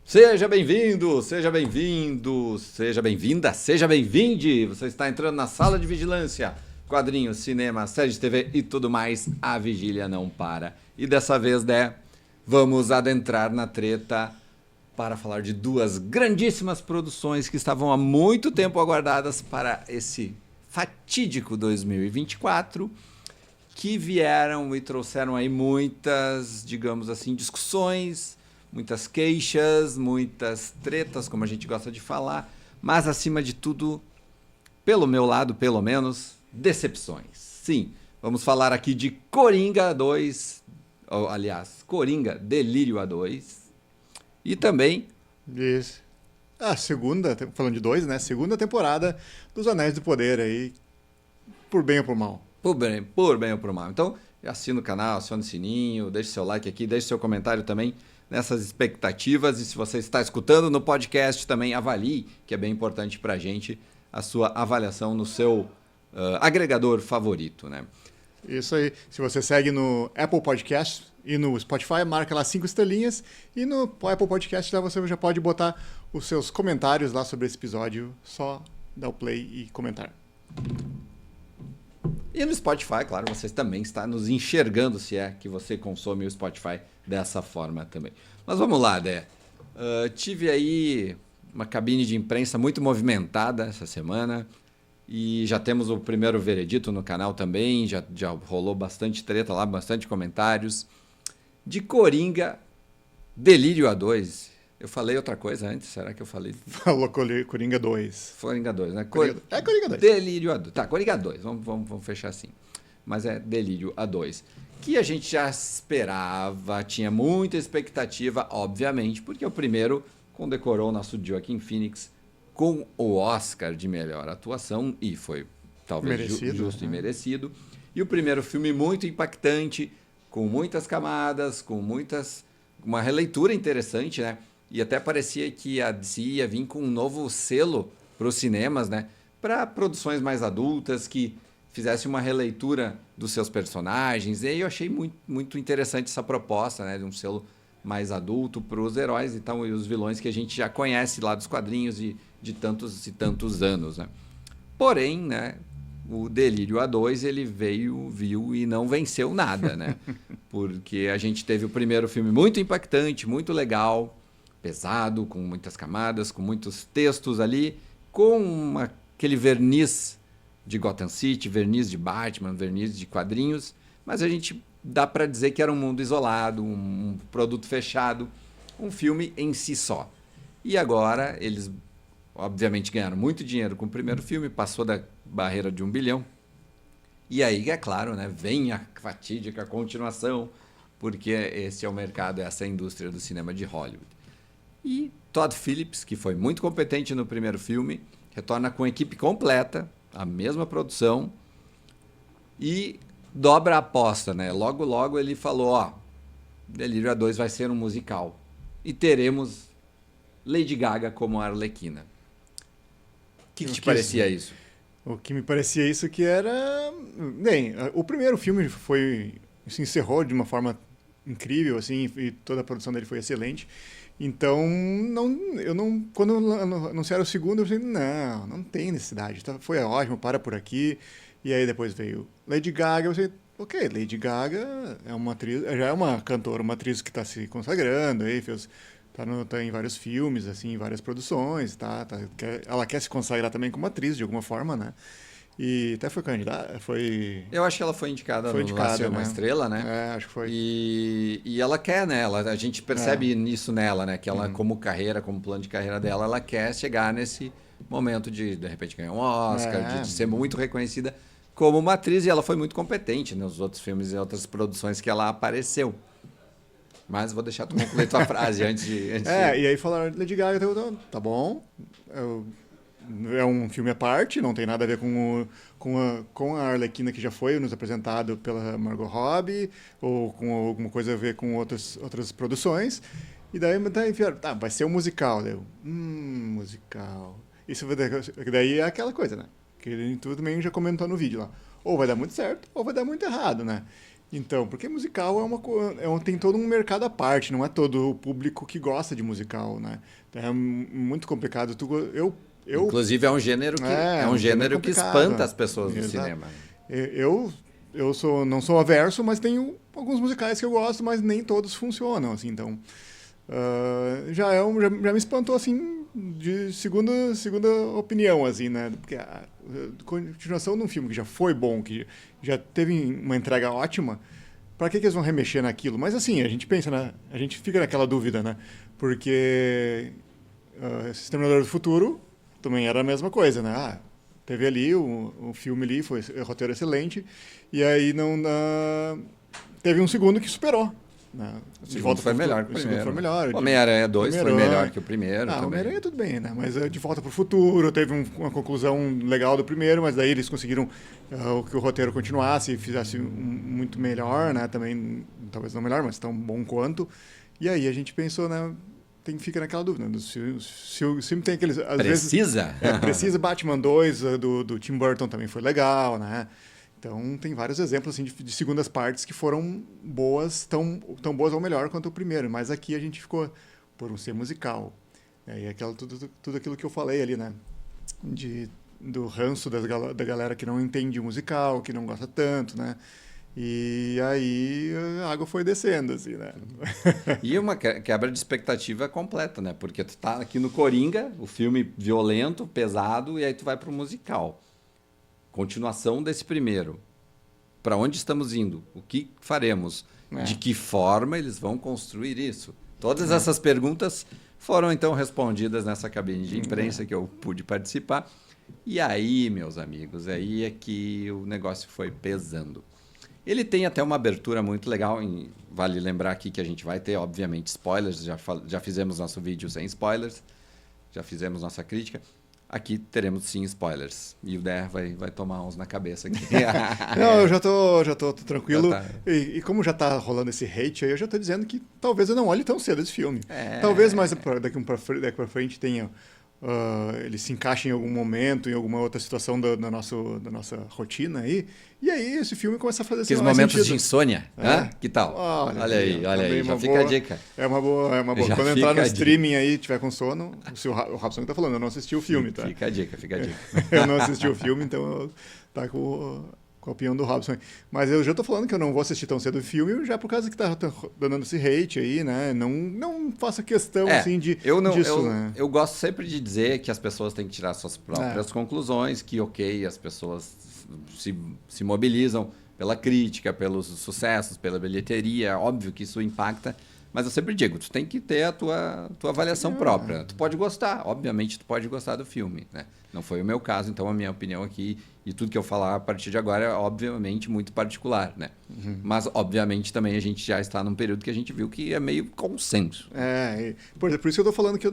Seja bem-vindo, seja bem-vindo, seja bem-vinda, seja bem-vinde. Você está entrando na sala de vigilância. Quadrinhos, cinema, séries de TV e tudo mais. A vigília não para. E dessa vez, vamos adentrar na treta para falar de duas grandíssimas produções que estavam há muito tempo aguardadas para esse fatídico 2024, que vieram e trouxeram aí muitas, digamos assim, discussões, muitas queixas, muitas tretas, como a gente gosta de falar, mas acima de tudo, pelo meu lado, pelo menos, decepções. Sim, vamos falar aqui de Coringa 2, ou, aliás, Coringa Delírio A2, e também... Isso. A segunda, falando de dois, né? Segunda temporada dos Anéis do Poder aí, por bem ou por mal. Por bem ou por mal. Então, assina o canal, aciona o sininho, deixe seu like aqui, deixe seu comentário também nessas expectativas. E se você está escutando no podcast, também avalie, que é bem importante para a gente, a sua avaliação no seu agregador favorito, né? Isso aí. Se você segue no Apple Podcast e no Spotify, marca lá 5 estrelinhas. E no Apple Podcast lá você já pode botar os seus comentários lá sobre esse episódio. Só dar o play e comentar. E no Spotify, claro, você também está nos enxergando, se é que você consome o Spotify dessa forma também. Mas vamos lá, Dé. Tive aí uma cabine de imprensa muito movimentada essa semana e já temos o primeiro veredito no canal também, já rolou bastante treta lá, bastante comentários. De Coringa, Delírio A2. Eu falei outra coisa antes, será que eu falei? Falou Coringa 2. Coringa 2, né? Coringa 2. Delírio A2. Tá, Coringa 2, vamos fechar assim. Mas é Delírio A2. Que a gente já esperava, tinha muita expectativa, obviamente, porque o primeiro condecorou o nosso Joaquin Phoenix com o Oscar de melhor atuação, e foi talvez justo e merecido. E o primeiro filme muito impactante, com muitas camadas, com uma releitura interessante, né? E até parecia que a DC ia vir com um novo selo para os cinemas, né? Para produções mais adultas, que fizesse uma releitura dos seus personagens. E aí eu achei muito, muito interessante essa proposta, né? De um selo mais adulto para os heróis e os vilões que a gente já conhece lá dos quadrinhos de tantos e tantos anos, né? Porém, né? O Delírio A2, ele veio, viu e não venceu nada, né? Porque a gente teve o primeiro filme muito impactante, muito legal, pesado, com muitas camadas, com muitos textos ali, com aquele verniz de Gotham City, verniz de Batman, verniz de quadrinhos, mas a gente dá para dizer que era um mundo isolado, um produto fechado, um filme em si só. E agora eles, obviamente, ganharam muito dinheiro com o primeiro filme, passou da barreira de 1 bilhão, e aí, é claro, né, vem a fatídica continuação, porque esse é o mercado, essa é a indústria do cinema de Hollywood. E Todd Phillips, que foi muito competente no primeiro filme, retorna com a equipe completa, a mesma produção, e dobra a aposta, né? Logo, logo ele falou, Delírio A2 vai ser um musical. E teremos Lady Gaga como a Arlequina. O que te parecia isso? O que me parecia isso que era... Bem, o primeiro filme se encerrou de uma forma incrível, assim, e toda a produção dele foi excelente. Então, quando anunciaram o segundo, eu pensei, não tem necessidade, foi ótimo, para por aqui. E aí depois veio Lady Gaga, eu pensei, ok, Lady Gaga é uma atriz, já é uma cantora, uma atriz que está se consagrando, aí tá em vários filmes, assim, em várias produções, ela quer se consagrar também como atriz, de alguma forma, né? E até foi candidata, Eu acho que ela foi indicada no Nascer uma Estrela, né? É, acho que foi. E ela quer, né? A gente percebe nisso nela, né? Que ela, como plano de carreira dela, ela quer chegar nesse momento de repente, ganhar um Oscar, de ser muito reconhecida como uma atriz. E ela foi muito competente nos outros filmes e outras produções que ela apareceu. Mas vou deixar tu concluir tua frase antes de... E aí falaram, Lady Gaga, tá bom, é um filme à parte, não tem nada a ver com a Arlequina que já foi nos apresentado pela Margot Robbie, ou com alguma coisa a ver com outras produções. E daí enfiaram, vai ser um musical. Musical. Isso daí é aquela coisa, né? Que tu também já comentou no vídeo lá. Ou vai dar muito certo, ou vai dar muito errado, né? Então, porque musical tem todo um mercado à parte, não é todo o público que gosta de musical, né? É muito complicado. Inclusive é um gênero um gênero que complicado, espanta as pessoas no exato. cinema. Não sou averso, mas tenho alguns musicais que eu gosto, mas nem todos funcionam, assim, então já me espantou, assim, de segunda opinião, assim, né? Porque a continuação de um filme que já foi bom, que já teve uma entrega ótima, para que eles vão remexer naquilo? Mas assim, a gente pensa, né? A gente fica naquela dúvida, né? Porque Exterminador do Futuro também era a mesma coisa, né? Teve ali o filme ali, foi roteiro excelente, e aí teve um segundo que superou. Né? O segundo foi melhor que o primeiro. Foi melhor. Homem-Aranha 2 foi melhor que o primeiro. Homem-Aranha tudo bem, né? Mas De Volta para o Futuro teve uma conclusão legal do primeiro, mas daí eles conseguiram que o roteiro continuasse e fizesse muito melhor, né? Também, talvez não melhor, mas tão bom quanto. E aí a gente pensou, né? Fica naquela dúvida. Se o filme tem aqueles... Precisa? Precisa. Batman 2 do Tim Burton também foi legal, né? Então, tem vários exemplos assim, de segundas partes que foram boas, tão boas ou melhor quanto o primeiro. Mas aqui a gente ficou por um ser musical. E tudo aquilo que eu falei ali, né? Do ranço da galera que não entende musical, que não gosta tanto, né? E aí a água foi descendo, assim, né? E uma quebra de expectativa completa, né? Porque tu tá aqui no Coringa, o filme violento, pesado, e aí tu vai pro musical. Continuação desse primeiro. Para onde estamos indo? O que faremos? De que forma eles vão construir isso? Todas essas perguntas foram então respondidas nessa cabine de imprensa que eu pude participar. E aí, meus amigos, aí é que o negócio foi pesando. Ele tem até uma abertura muito legal. Vale lembrar aqui que a gente vai ter, obviamente, spoilers. Já fizemos nosso vídeo sem spoilers. Já fizemos nossa crítica. Aqui teremos sim spoilers. E o Der vai tomar uns na cabeça aqui. Não, eu já tô tranquilo. Já tá. E como já tá rolando esse hate aí, eu já tô dizendo que talvez eu não olhe tão cedo esse filme. Talvez mais daqui pra frente tenha... ele se encaixa em algum momento, em alguma outra situação da nossa rotina aí. E aí esse filme começa a fazer aqueles momentos sentido. De insônia. Que tal? Olha aí. Já fica a dica. É uma boa. Já quando entrar no streaming aí, tiver com sono, o Robson que tá falando, eu não assisti o filme, tá? Fica a dica. Eu não assisti o filme, então tá com a opinião do Robson. Mas eu já tô falando que eu não vou assistir tão cedo o filme, já por causa que tá dando esse hate aí, né? Não faça questão, assim, disso, né? Eu gosto sempre de dizer que as pessoas têm que tirar suas próprias conclusões, que, as pessoas se mobilizam pela crítica, pelos sucessos, pela bilheteria. Óbvio que isso impacta, mas eu sempre digo, tu tem que ter a tua avaliação própria. Tu pode gostar, obviamente tu pode gostar do filme, né? Não foi o meu caso, então a minha opinião aqui e tudo que eu falar a partir de agora é obviamente muito particular, né? Mas obviamente também a gente já está num período que a gente viu que é meio consenso. Por isso que eu tô falando que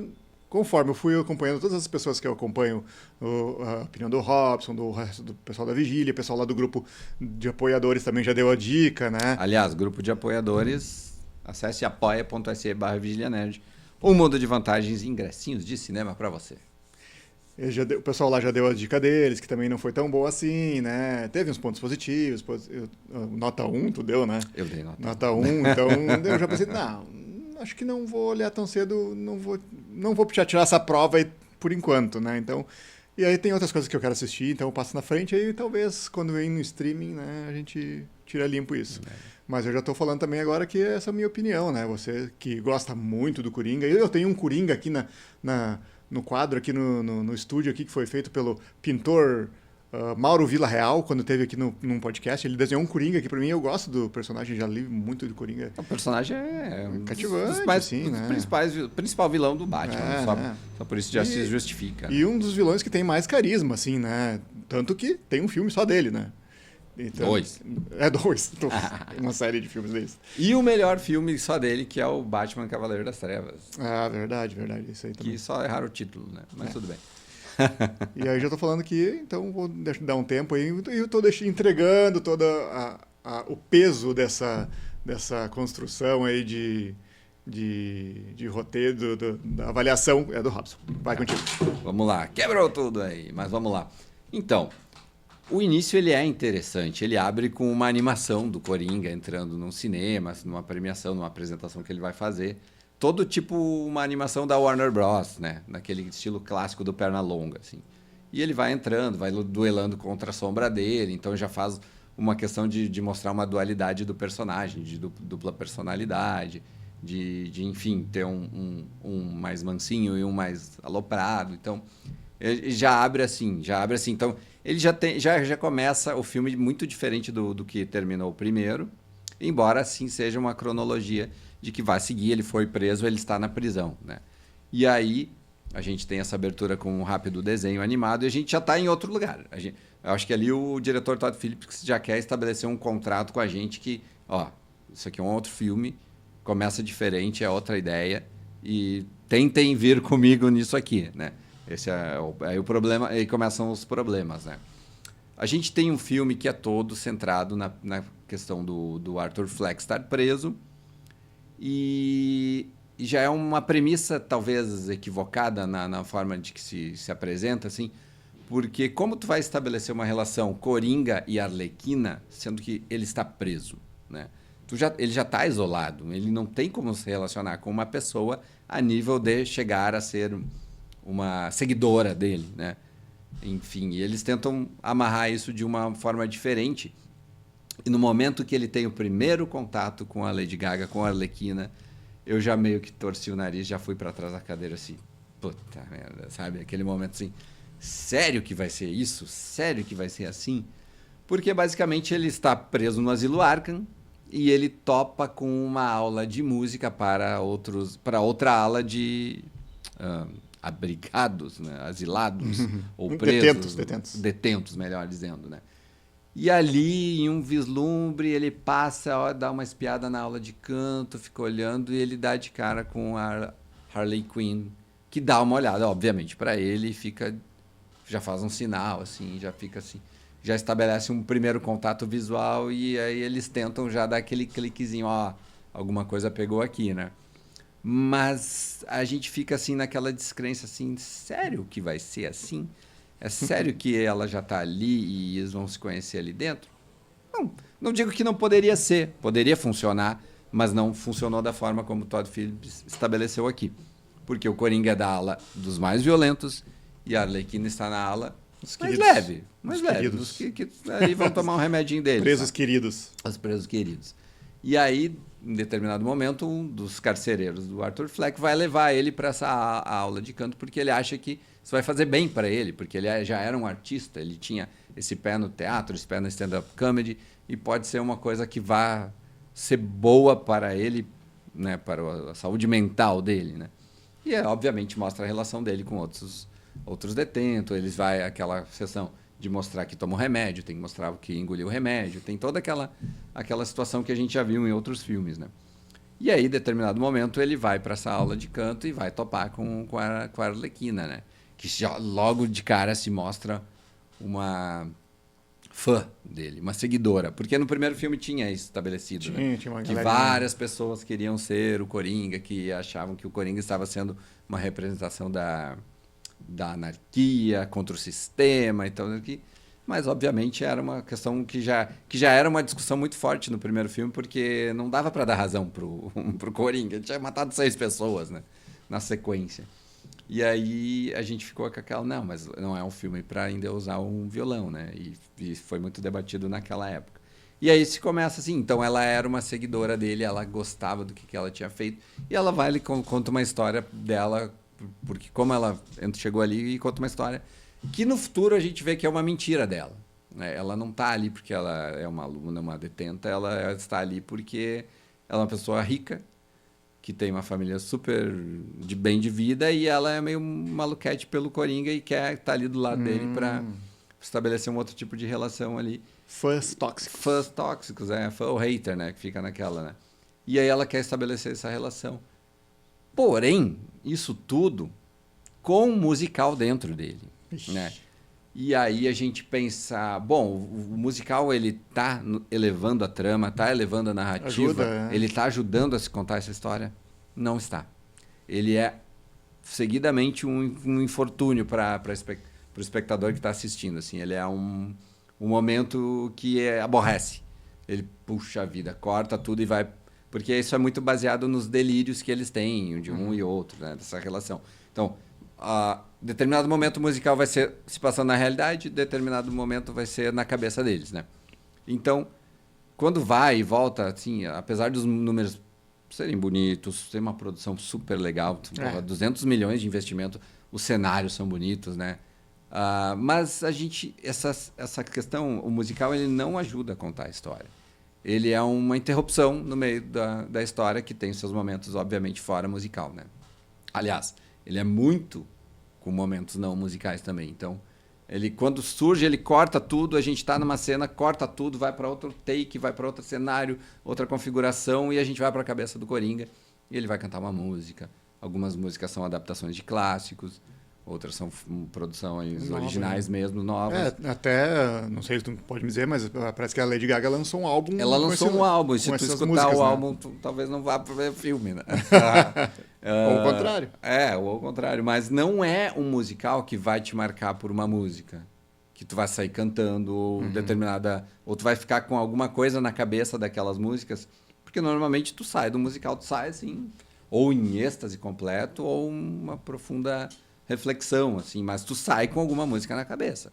conforme eu fui acompanhando todas as pessoas que eu acompanho, a opinião do Robson, do resto do pessoal da Vigília, o pessoal lá do grupo de apoiadores também já deu a dica, né? Aliás, grupo de apoiadores, acesse apoia.se/vigilianerd. Um mundo de vantagens e ingressinhos de cinema para você. O pessoal lá já deu a dica deles, que também não foi tão boa assim, né? Teve uns pontos positivos, nota 1 tu deu, né? Eu dei nota 1. Então eu já pensei, acho que não vou olhar tão cedo, não vou tirar essa prova aí por enquanto, né? Então, e aí tem outras coisas que eu quero assistir, então eu passo na frente, aí talvez quando vem no streaming, né, a gente tira limpo isso. Mas eu já tô falando também agora que essa é a minha opinião, né? Você que gosta muito do Coringa, eu tenho um Coringa aqui no quadro, aqui no estúdio, aqui, que foi feito pelo pintor Mauro Villarreal, quando esteve aqui num podcast. Ele desenhou um Coringa aqui pra mim. Eu gosto do personagem, já li muito do Coringa. O personagem é cativante, principal vilão do Batman. Só por isso já se justifica. E um dos vilões que tem mais carisma, assim, né? Tanto que tem um filme só dele, né? Então, 2. Uma série de filmes desses. E o melhor filme só dele, que é o Batman Cavaleiro das Trevas. Verdade. Isso aí também. Que só erraram o título, né? Mas tudo bem. E aí já tô falando que, então, vou dar um tempo aí. E eu tô entregando todo o peso dessa construção aí de roteiro, da avaliação, é do Robson. Vai contigo. Vamos lá. Quebrou tudo aí, mas vamos lá. Então, O início ele é interessante, ele abre com uma animação do Coringa entrando num cinema, numa premiação, numa apresentação que ele vai fazer. Todo tipo uma animação da Warner Bros, né? Naquele estilo clássico do Pernalonga, assim. E ele vai entrando, vai duelando contra a sombra dele, então já faz uma questão de mostrar uma dualidade do personagem, de dupla personalidade, enfim, ter um mais mansinho e um mais aloprado. Então, já abre assim. Então, ele já começa o filme muito diferente do que terminou o primeiro, embora assim seja uma cronologia de que vai seguir, ele foi preso, ele está na prisão, né? E aí a gente tem essa abertura com um rápido desenho animado e a gente já está em outro lugar. Eu acho que ali o diretor Todd Phillips já quer estabelecer um contrato com a gente que, ó, isso aqui é um outro filme, começa diferente, é outra ideia e tentem vir comigo nisso aqui, né? Esse é o problema, aí começam os problemas, né? A gente tem um filme que é todo centrado na questão do Arthur Fleck estar preso e já é uma premissa talvez equivocada na forma de que se apresenta, assim, porque como tu vai estabelecer uma relação Coringa e Arlequina, sendo que ele está preso, né? Ele já está isolado, ele não tem como se relacionar com uma pessoa a nível de chegar a ser uma seguidora dele, né? Enfim, e eles tentam amarrar isso de uma forma diferente. E no momento que ele tem o primeiro contato com a Lady Gaga, com a Arlequina, eu já meio que torci o nariz, já fui para trás da cadeira assim, puta merda, sabe? Aquele momento assim, sério que vai ser isso? Sério que vai ser assim? Porque basicamente ele está preso no Asilo Arkham e ele topa com uma aula de música para outra ala de abrigados, né? Asilados ou presos. Detentos, melhor dizendo, né? E ali, em um vislumbre, ele passa, ó, dá uma espiada na aula de canto, fica olhando e ele dá de cara com a Harley Quinn, que dá uma olhada, obviamente, para ele e fica, já faz um sinal, assim, já fica assim, já estabelece um primeiro contato visual e aí eles tentam já dar aquele cliquezinho, ó, alguma coisa pegou aqui, né? Mas a gente fica assim naquela descrença, assim, sério que vai ser assim? É sério que ela já está ali e eles vão se conhecer ali dentro? Não digo que não poderia ser, poderia funcionar, mas não funcionou da forma como o Todd Phillips estabeleceu aqui. Porque o Coringa é da ala dos mais violentos e a Arlequina está na ala mais leve. Dos que ali vão tomar um remedinho deles. Presos queridos. Os presos queridos. E aí, em determinado momento, um dos carcereiros do Arthur Fleck vai levar ele para essa aula de canto porque ele acha que isso vai fazer bem para ele, porque ele já era um artista, ele tinha esse pé no teatro, esse pé no stand-up comedy, e pode ser uma coisa que vá ser boa para ele, né, para a saúde mental dele, né? E, obviamente, mostra a relação dele com outros detentos, eles vai aquela sessão de mostrar que tomou remédio, tem que mostrar o que engoliu o remédio, tem toda aquela situação que a gente já viu em outros filmes, né? E aí, em determinado momento, ele vai para essa aula de canto e vai topar com a Arlequina, né? Que já, logo de cara se mostra uma fã dele, uma seguidora. Porque no primeiro filme tinha isso estabelecido, né? Tinha uma que várias pessoas queriam ser o Coringa, que achavam que o Coringa estava sendo uma representação da anarquia contra o sistema. Então, mas, obviamente, era uma questão que já era uma discussão muito forte no primeiro filme, porque não dava para dar razão pro Coringa. Ele tinha matado 6 pessoas, né? Na sequência. E aí a gente ficou com aquela, não, mas não é um filme para ainda usar um violão, né? E foi muito debatido naquela época. E aí se começa assim, então ela era uma seguidora dele, ela gostava do que ela tinha feito, e ela vai e conta uma história dela, porque como ela chegou ali e conta uma história que no futuro a gente vê que é uma mentira dela, né? Ela não está ali porque ela é uma aluna, uma detenta, ela está ali porque ela é uma pessoa rica, que tem uma família super de bem de vida e ela é meio maluquete pelo Coringa e quer estar ali do lado dele para estabelecer um outro tipo de relação ali. Fãs tóxicos. Fãs tóxicos, fã ou hater, né? Que fica naquela, né? E aí ela quer estabelecer essa relação. Porém, isso tudo com um musical dentro dele, né? E aí a gente pensa, bom, o musical ele tá elevando a trama, tá elevando a narrativa, ele tá ajudando a se contar essa história? Não está. Ele é seguidamente um infortúnio para o espectador que está assistindo, assim. Ele é o momento que aborrece. Ele puxa a vida, corta tudo e vai... Porque isso é muito baseado nos delírios que eles têm, de um e outro, né? Dessa relação. Então, determinado momento musical vai ser se passando na realidade, determinado momento vai ser na cabeça deles, né? Então, quando vai e volta, assim, apesar dos números serem bonitos, ter uma produção super legal, 200 milhões de investimento, os cenários são bonitos, né? Mas essa questão, o musical, ele não ajuda a contar a história. Ele é uma interrupção no meio da história que tem seus momentos, obviamente, fora musical, né? Aliás, ele é muito com momentos não musicais também. Então, ele quando surge, ele corta tudo, a gente está numa cena, corta tudo, vai para outro take, vai para outro cenário, outra configuração, e a gente vai para a cabeça do Coringa e ele vai cantar uma música. Algumas músicas são adaptações de clássicos, outras são produções originais mesmo, novas. Até, não sei se tu pode me dizer, mas parece que a Lady Gaga lançou um álbum. Ela lançou um álbum, e se tu escutar músicas, o álbum, tu talvez não vá para ver o filme, né? Ou o contrário. Ou ao contrário. Mas não é um musical que vai te marcar por uma música. Que tu vai sair cantando, ou determinada... Ou tu vai ficar com alguma coisa na cabeça daquelas músicas. Porque normalmente tu sai do musical, tu sai assim... Ou em êxtase completo, ou uma profunda reflexão, assim. Mas tu sai com alguma música na cabeça.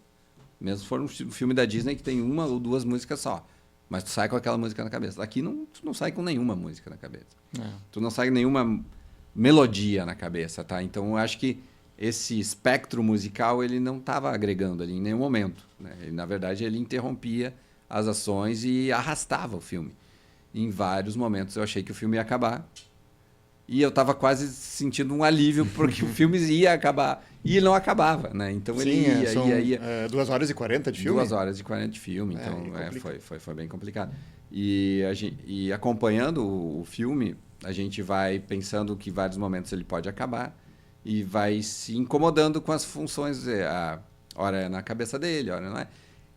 Mesmo se for um filme da Disney que tem uma ou duas músicas só. Mas tu sai com aquela música na cabeça. Aqui tu não sai com nenhuma música na cabeça. Tu não sai com nenhuma melodia na cabeça, tá? Então, eu acho que esse espectro musical, ele não estava agregando ali em nenhum momento, né? Ele, na verdade, ele interrompia as ações e arrastava o filme. Em vários momentos eu achei que o filme ia acabar e eu estava quase sentindo um alívio porque o filme ia acabar e ele não acabava, né? Então, Sim, ele ia... 2 horas e 40 de filme? 2 horas e 40 de filme, então foi bem complicado. E acompanhando o filme... A gente vai pensando que vários momentos ele pode acabar e vai se incomodando com as funções. Hora é na cabeça dele, hora não é.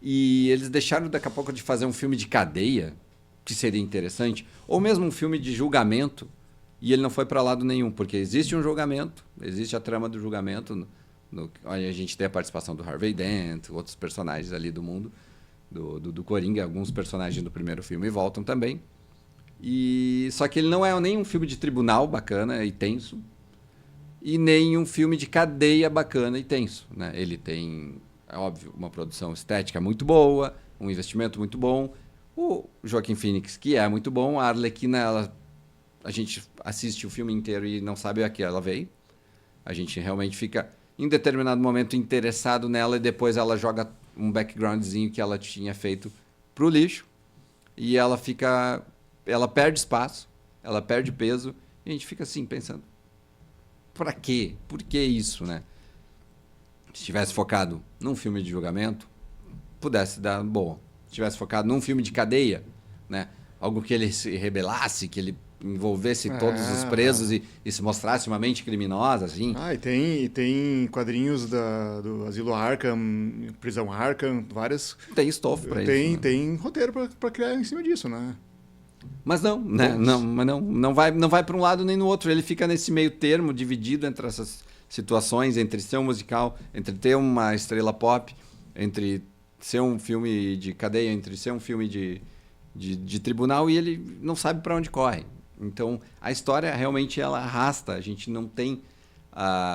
E eles deixaram daqui a pouco de fazer um filme de cadeia, que seria interessante, ou mesmo um filme de julgamento, e ele não foi para lado nenhum, porque existe um julgamento, existe a trama do julgamento. A gente tem a participação do Harvey Dent, outros personagens ali do mundo, do Coringa, alguns personagens do primeiro filme voltam também. Só que ele não é nem um filme de tribunal bacana e tenso, e nem um filme de cadeia bacana e tenso, né? Ele tem, é óbvio, uma produção estética muito boa, um investimento muito bom, o Joaquin Phoenix, que é muito bom, a Arlequina, a gente assiste o filme inteiro e não sabe a que ela veio, a gente realmente fica, em determinado momento, interessado nela e depois ela joga um backgroundzinho que ela tinha feito pro lixo e ela perde espaço, ela perde peso, e a gente fica assim, pensando, pra quê? Por que isso, né? Se tivesse focado num filme de julgamento, pudesse dar boa. Se tivesse focado num filme de cadeia, né? Algo que ele se rebelasse, que ele envolvesse todos os presos e se mostrasse uma mente criminosa, assim. E tem quadrinhos do Asilo Arkham, Prisão Arkham, várias... Tem estofo pra isso. Né? Tem roteiro pra criar em cima disso, né? Mas não, né? não vai para um lado nem no outro. Ele fica nesse meio termo, dividido entre essas situações, entre ser um musical, entre ter uma estrela pop, entre ser um filme de cadeia, entre ser um filme de tribunal, e ele não sabe para onde corre. Então, a história realmente ela arrasta. A gente não tem...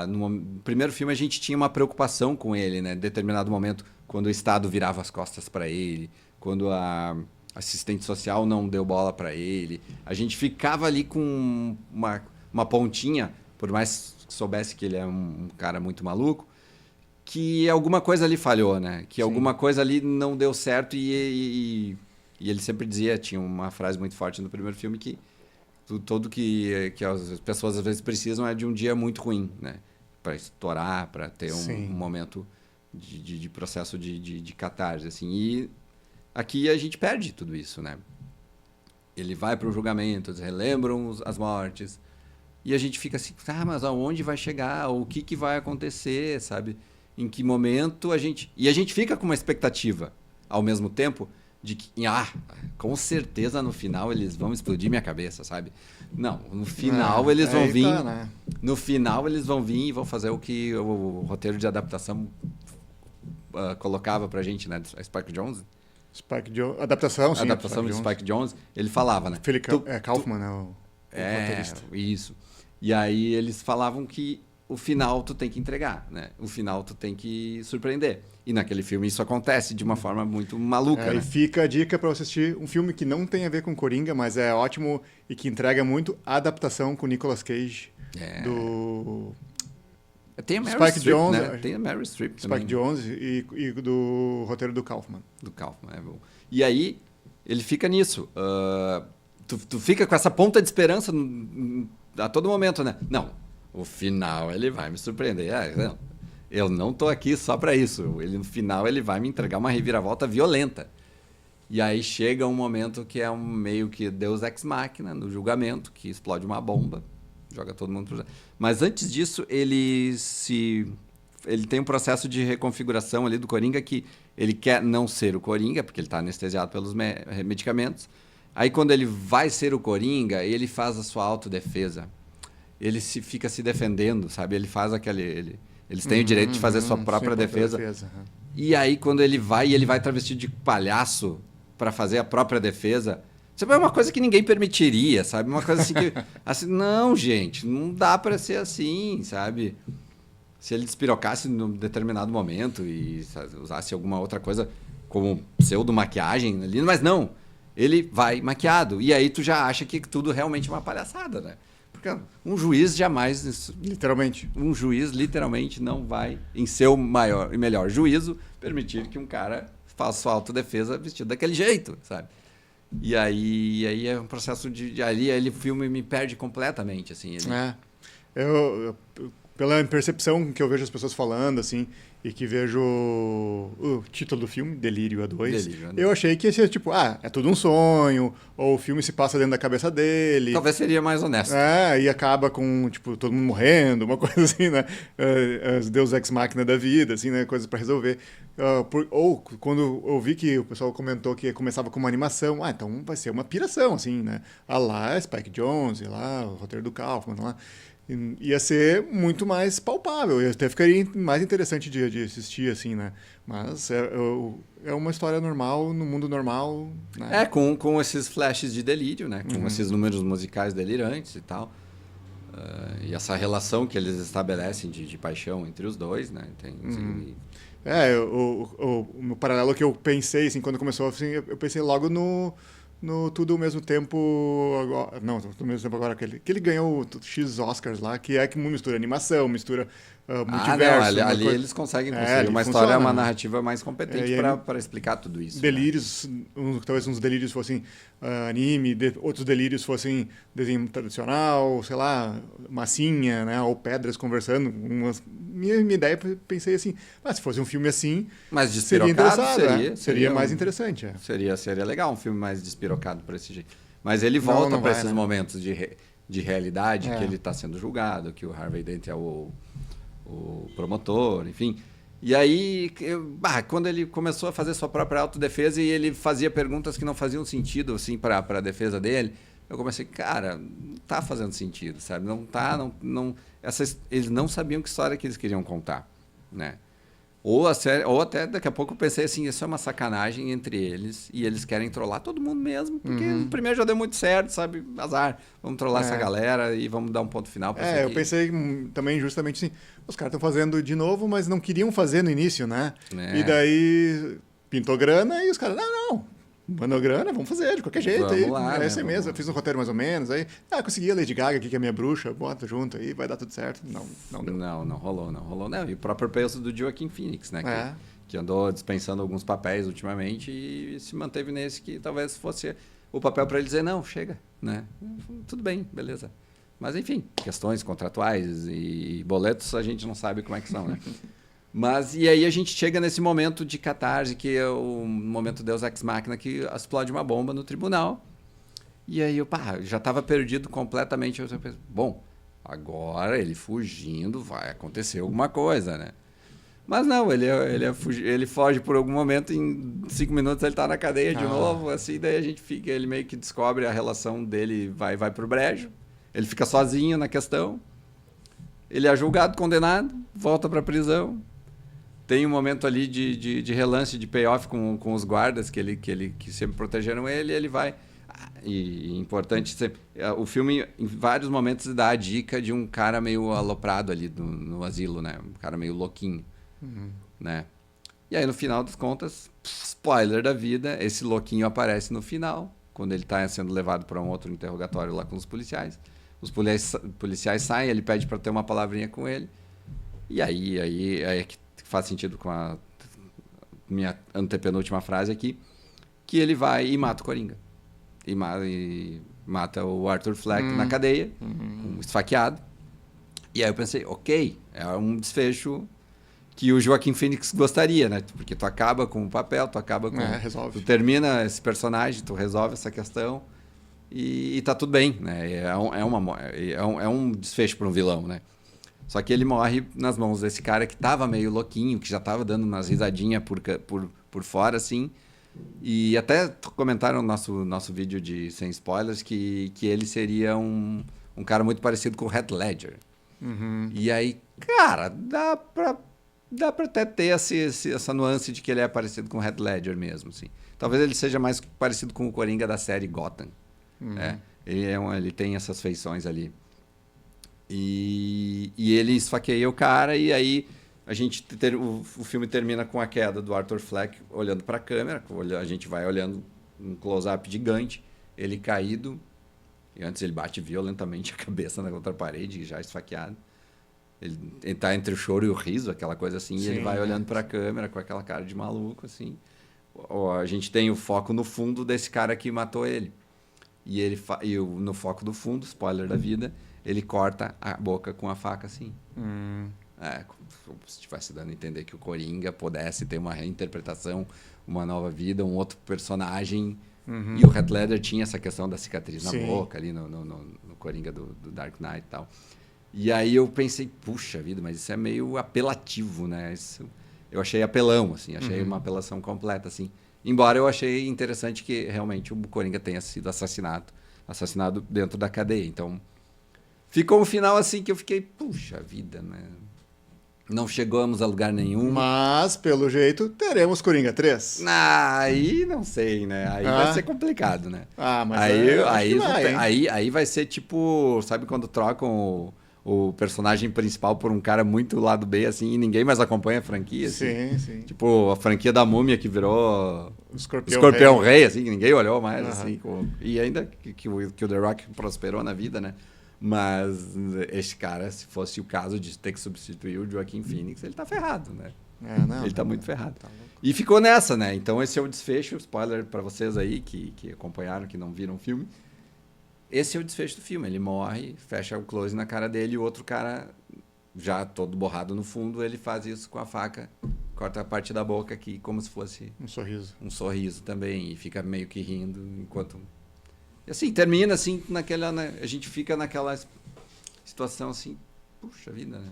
no primeiro filme a gente tinha uma preocupação com ele, né? Em determinado momento, quando o Estado virava as costas para ele, quando a assistente social não deu bola para ele. A gente ficava ali com uma pontinha, por mais que soubesse que ele é um cara muito maluco, que alguma coisa ali falhou, né? Que alguma coisa ali não deu certo e ele sempre dizia, tinha uma frase muito forte no primeiro filme, que tudo que as pessoas às vezes precisam é de um dia muito ruim, né? Para estourar, para ter um momento de processo de catarse, assim. E aqui a gente perde tudo isso, né? Ele vai para o julgamento, eles relembram as mortes, e a gente fica assim, mas aonde vai chegar? O que vai acontecer, sabe? Em que momento a gente... E a gente fica com uma expectativa, ao mesmo tempo, de que, com certeza no final eles vão explodir minha cabeça, sabe? Não, no final eles vão vir... Tá, né? No final eles vão vir e vão fazer o que o roteiro de adaptação colocava pra gente, né? A Spike Jonze. Spike Jonze, adaptação, sim. A adaptação de Spike Jonze, ele falava, né? Kaufman, né? O roteirista. Isso. E aí eles falavam que o final tu tem que entregar, né? O final tu tem que surpreender. E naquele filme isso acontece de uma forma muito maluca, né? E fica a dica para você assistir um filme que não tem a ver com Coringa, mas é ótimo e que entrega muito a adaptação com Nicolas Cage do... Tem a Meryl Streep, né? Tem a Meryl Streep também. Spike Jonze e do roteiro do Kaufman. Do Kaufman, é bom. E aí, ele fica nisso. Tu fica com essa ponta de esperança a todo momento, né? Não, o final ele vai me surpreender. Não, eu não tô aqui só para isso. No final ele vai me entregar uma reviravolta violenta. E aí chega um momento que é meio que Deus Ex Machina, no julgamento, que explode uma bomba, joga todo mundo pro... Mas antes disso, ele tem um processo de reconfiguração ali do Coringa que ele quer não ser o Coringa, porque ele está anestesiado pelos medicamentos. Aí quando ele vai ser o Coringa, ele faz a sua autodefesa. Ele fica se defendendo, sabe? Ele faz eles têm o direito de fazer a sua própria defesa. E aí quando ele vai travestido de palhaço para fazer a própria defesa, sabe, é uma coisa que ninguém permitiria, sabe? Uma coisa assim que... assim, não, gente, não dá para ser assim, sabe? Se ele despirocasse num determinado momento e usasse alguma outra coisa como pseudo-maquiagem ali, mas não, ele vai maquiado. E aí tu já acha que tudo realmente é uma palhaçada, né? Porque um juiz jamais... Literalmente. Um juiz literalmente não vai, em seu maior e melhor juízo, permitir que um cara faça sua autodefesa vestido daquele jeito, sabe? E aí é um processo ali o filme me perde completamente, assim. Pela percepção que eu vejo as pessoas falando, assim, e que vejo o título do filme, Delírio A2, eu achei que ia ser tipo, é tudo um sonho, ou o filme se passa dentro da cabeça dele. Talvez seria mais honesto. E acaba com, tipo, todo mundo morrendo, uma coisa assim, né? Os Deus Ex Machina da vida, assim, né? Coisas para resolver. Ou quando eu vi que o pessoal comentou que começava com uma animação, então vai ser uma piração, assim, né? Lá Spike Jonze, lá o roteiro do Kaufman, lá. Ia ser muito mais palpável, até ficaria mais interessante de assistir, assim, né? Mas é uma história normal, no mundo normal, né? Com esses flashes de delírio, né? Com esses números musicais delirantes e tal. E essa relação que eles estabelecem de paixão entre os dois, né? O paralelo que eu pensei, assim, quando começou, assim, eu pensei logo no Tudo ao Mesmo Tempo agora, não, Tudo ao Mesmo Tempo agora, que ele ganhou X Oscars lá, que mistura animação, mistura multiverso. Não, ali eles conseguem construir uma história, uma narrativa mais competente para explicar tudo isso. Delírios, né? Talvez uns delírios fossem anime, outros delírios fossem desenho tradicional, sei lá, massinha, né, ou pedras conversando. Minha ideia, pensei assim, se fosse um filme assim, mais seria interessante, seria mais interessante. Seria legal um filme mais despirocado por esse jeito. Mas ele volta para esses momentos de realidade, que ele está sendo julgado, que o Harvey Dent é o promotor, enfim. E aí, quando ele começou a fazer sua própria autodefesa e ele fazia perguntas que não faziam sentido assim, para a defesa dele, eu comecei, cara, não tá fazendo sentido, sabe? Não tá, eles não sabiam que história que eles queriam contar, né? Ou até daqui a pouco eu pensei assim, isso é uma sacanagem entre eles e eles querem trollar todo mundo mesmo, porque o primeiro já deu muito certo, sabe? Azar, vamos trollar essa galera e vamos dar um ponto final pra isso aqui. Eu pensei também justamente assim, os caras estão fazendo de novo, mas não queriam fazer no início, né? E daí pintou grana e os caras, não, mandou grana, vamos fazer de qualquer jeito. Vamos lá, é assim mesmo, eu fiz um roteiro mais ou menos, aí, consegui a Lady Gaga aqui, que é a minha bruxa, bota junto aí, vai dar tudo certo. Não deu. Não rolou. Não. E o próprio peso do Joaquin Phoenix, né? Que andou dispensando alguns papéis ultimamente e se manteve nesse que talvez fosse o papel para ele dizer, não, chega, né? Tudo bem, beleza. Mas, enfim, questões contratuais e boletos a gente não sabe como é que são, né? Mas, e aí a gente chega nesse momento de catarse, que é o momento Deus Ex Machina, que explode uma bomba no tribunal. E aí eu já estava perdido completamente. Eu pensei, bom, agora ele fugindo, vai acontecer alguma coisa, né? Mas não, ele foge por algum momento, em 5 minutos ele está na cadeia de novo, assim, daí a gente fica, ele meio que descobre a relação dele, vai pro brejo, ele fica sozinho na questão, ele é julgado, condenado, volta para a prisão, tem um momento ali de relance, de payoff com os guardas que sempre protegeram ele vai... E importante, o filme em vários momentos dá a dica de um cara meio aloprado ali no asilo, né? Um cara meio louquinho, né? E aí no final das contas, spoiler da vida, esse louquinho aparece no final, quando ele está sendo levado para um outro interrogatório lá com os policiais. Os policiais saem, ele pede para ter uma palavrinha com ele. E aí é que faz sentido com a minha antepenúltima frase aqui, que ele vai e mata o Coringa. E mata o Arthur Fleck na cadeia, esfaqueado. E aí eu pensei, ok, é um desfecho que o Joaquin Phoenix gostaria, né? Porque tu acaba com o papel, tu acaba com... resolve. Tu termina esse personagem, tu resolve essa questão e tá tudo bem, né? É um desfecho para um vilão, né? Só que ele morre nas mãos desse cara que tava meio louquinho, que já tava dando umas risadinhas por fora, assim. E até comentaram no nosso vídeo sem spoilers que ele seria um cara muito parecido com o Heath Ledger. E aí, cara, dá pra até ter essa nuance de que ele é parecido com o Heath Ledger mesmo, assim. Talvez ele seja mais parecido com o Coringa da série Gotham. Ele tem essas feições ali. E ele esfaqueia o cara e aí... O filme termina com a queda do Arthur Fleck olhando para a câmera, a gente vai olhando um close-up gigante, ele caído, e antes ele bate violentamente a cabeça na outra parede, já esfaqueado. Ele está entre o choro e o riso, aquela coisa assim, e ele vai olhando para a câmera com aquela cara de maluco, assim. A gente tem o foco no fundo desse cara que matou ele. No foco do fundo, spoiler da vida, ele corta a boca com a faca assim. Como se estivesse dando a entender que o Coringa pudesse ter uma reinterpretação, uma nova vida, um outro personagem. E o Heath Ledger tinha essa questão da cicatriz na boca ali no Coringa do Dark Knight e tal. E aí eu pensei, puxa vida, mas isso é meio apelativo, né? Eu achei apelão, assim, achei uma apelação completa, assim. Embora eu achei interessante que realmente o Coringa tenha sido assassinado dentro da cadeia. Então, ficou um final assim que eu fiquei, puxa vida, né? Não chegamos a lugar nenhum. Mas, pelo jeito, teremos Coringa 3. Aí não sei, né? Aí vai ser complicado, né? Mas aí vai ser tipo... Sabe quando trocam o personagem principal por um cara muito lado B, assim, e ninguém mais acompanha a franquia? Assim? Sim. Tipo, a franquia da Múmia que virou... Escorpião Rei, assim, que ninguém olhou mais, assim. E ainda que o The Rock prosperou na vida, né? Mas este cara, se fosse o caso de ter que substituir o Joaquin Phoenix, ele tá ferrado, né? Ele tá muito ferrado. Tá e ficou nessa, né? Então esse é o desfecho, spoiler para vocês aí que acompanharam, que não viram o filme. Esse é o desfecho do filme. Ele morre, fecha o close na cara dele e o outro cara, já todo borrado no fundo, ele faz isso com a faca, corta a parte da boca aqui como se fosse... Um sorriso também, e fica meio que rindo enquanto... E assim, termina assim, a gente fica naquela situação assim, puxa vida, né?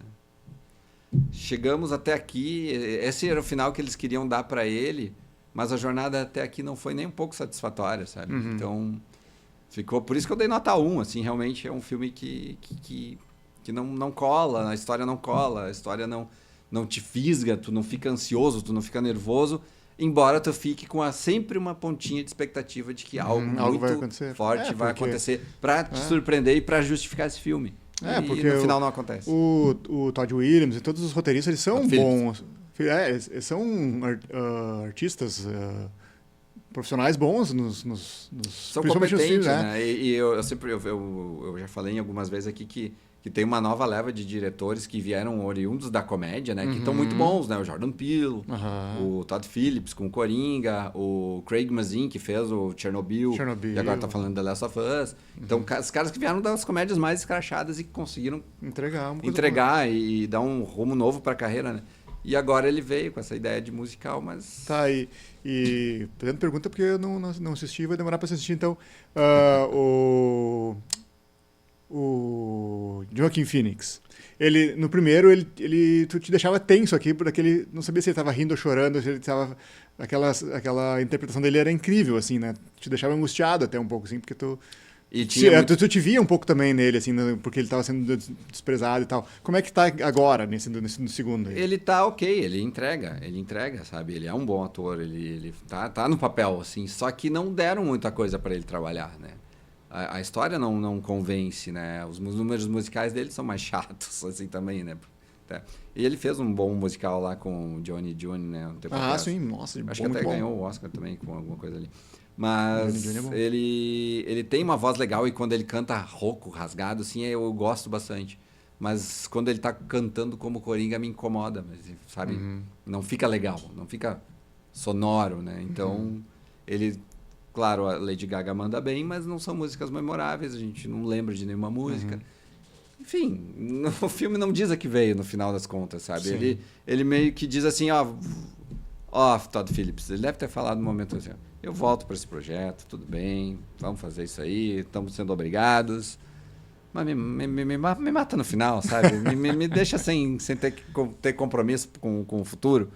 Chegamos até aqui, esse era o final que eles queriam dar para ele, mas a jornada até aqui não foi nem um pouco satisfatória, sabe? Então, ficou... Por isso que eu dei nota 1, assim, realmente é um filme que não cola, a história não cola, a história não te fisga, tu não fica ansioso, tu não fica nervoso, embora tu fique com sempre uma pontinha de expectativa de que algo muito forte vai acontecer para te surpreender e para justificar esse filme. Porque no final não acontece. O Todd Williams e todos os roteiristas, eles são bons. Eles são artistas profissionais bons são competentes, né? E eu já falei algumas vezes aqui que tem uma nova leva de diretores que vieram oriundos da comédia, né? Que estão muito bons, né? O Jordan Peele, o Todd Phillips com o Coringa, o Craig Mazin, que fez o Chernobyl. E agora tá falando The Last of Us. Então, os caras que vieram das comédias mais escrachadas e que conseguiram entregar e dar um rumo novo pra carreira, né? E agora ele veio com essa ideia de musical, mas... Tá, e fazendo pergunta porque eu não assisti, vai demorar pra assistir, então. O Joaquin Phoenix. No primeiro, tu te deixava tenso aqui, porque ele não sabia se ele estava rindo ou chorando, se ele estava... Aquela interpretação dele era incrível, assim, né? Te deixava angustiado até um pouco, assim, porque tu E tinha muito... Tu te via um pouco também nele, assim, porque ele estava sendo desprezado e tal. Como é que tá agora, no segundo? Aí? Ele tá ok, ele entrega, sabe? Ele é um bom ator, ele tá no papel, assim, só que não deram muita coisa para ele trabalhar, né? A história não convence, né? Os números musicais dele são mais chatos, assim, também, né? Tá. E ele fez um bom musical lá com o Johnny June, né? Um tempo atrás. Sim, nossa, acho que até ganhou o Oscar também com alguma coisa ali. Mas é ele tem uma voz legal e quando ele canta rouco, rasgado, assim, eu gosto bastante. Mas quando ele tá cantando como Coringa, me incomoda, mas, sabe? Não fica legal, não fica sonoro, né? Então, ele... Claro, a Lady Gaga manda bem, mas não são músicas memoráveis, a gente não lembra de nenhuma música. Enfim, o filme não diz a que veio, no final das contas, sabe? Ele meio que diz assim, Todd Phillips, ele deve ter falado no momento assim, eu volto para esse projeto, tudo bem, vamos fazer isso aí, estamos sendo obrigados, mas me mata no final, sabe? me deixa sem ter compromisso com o futuro.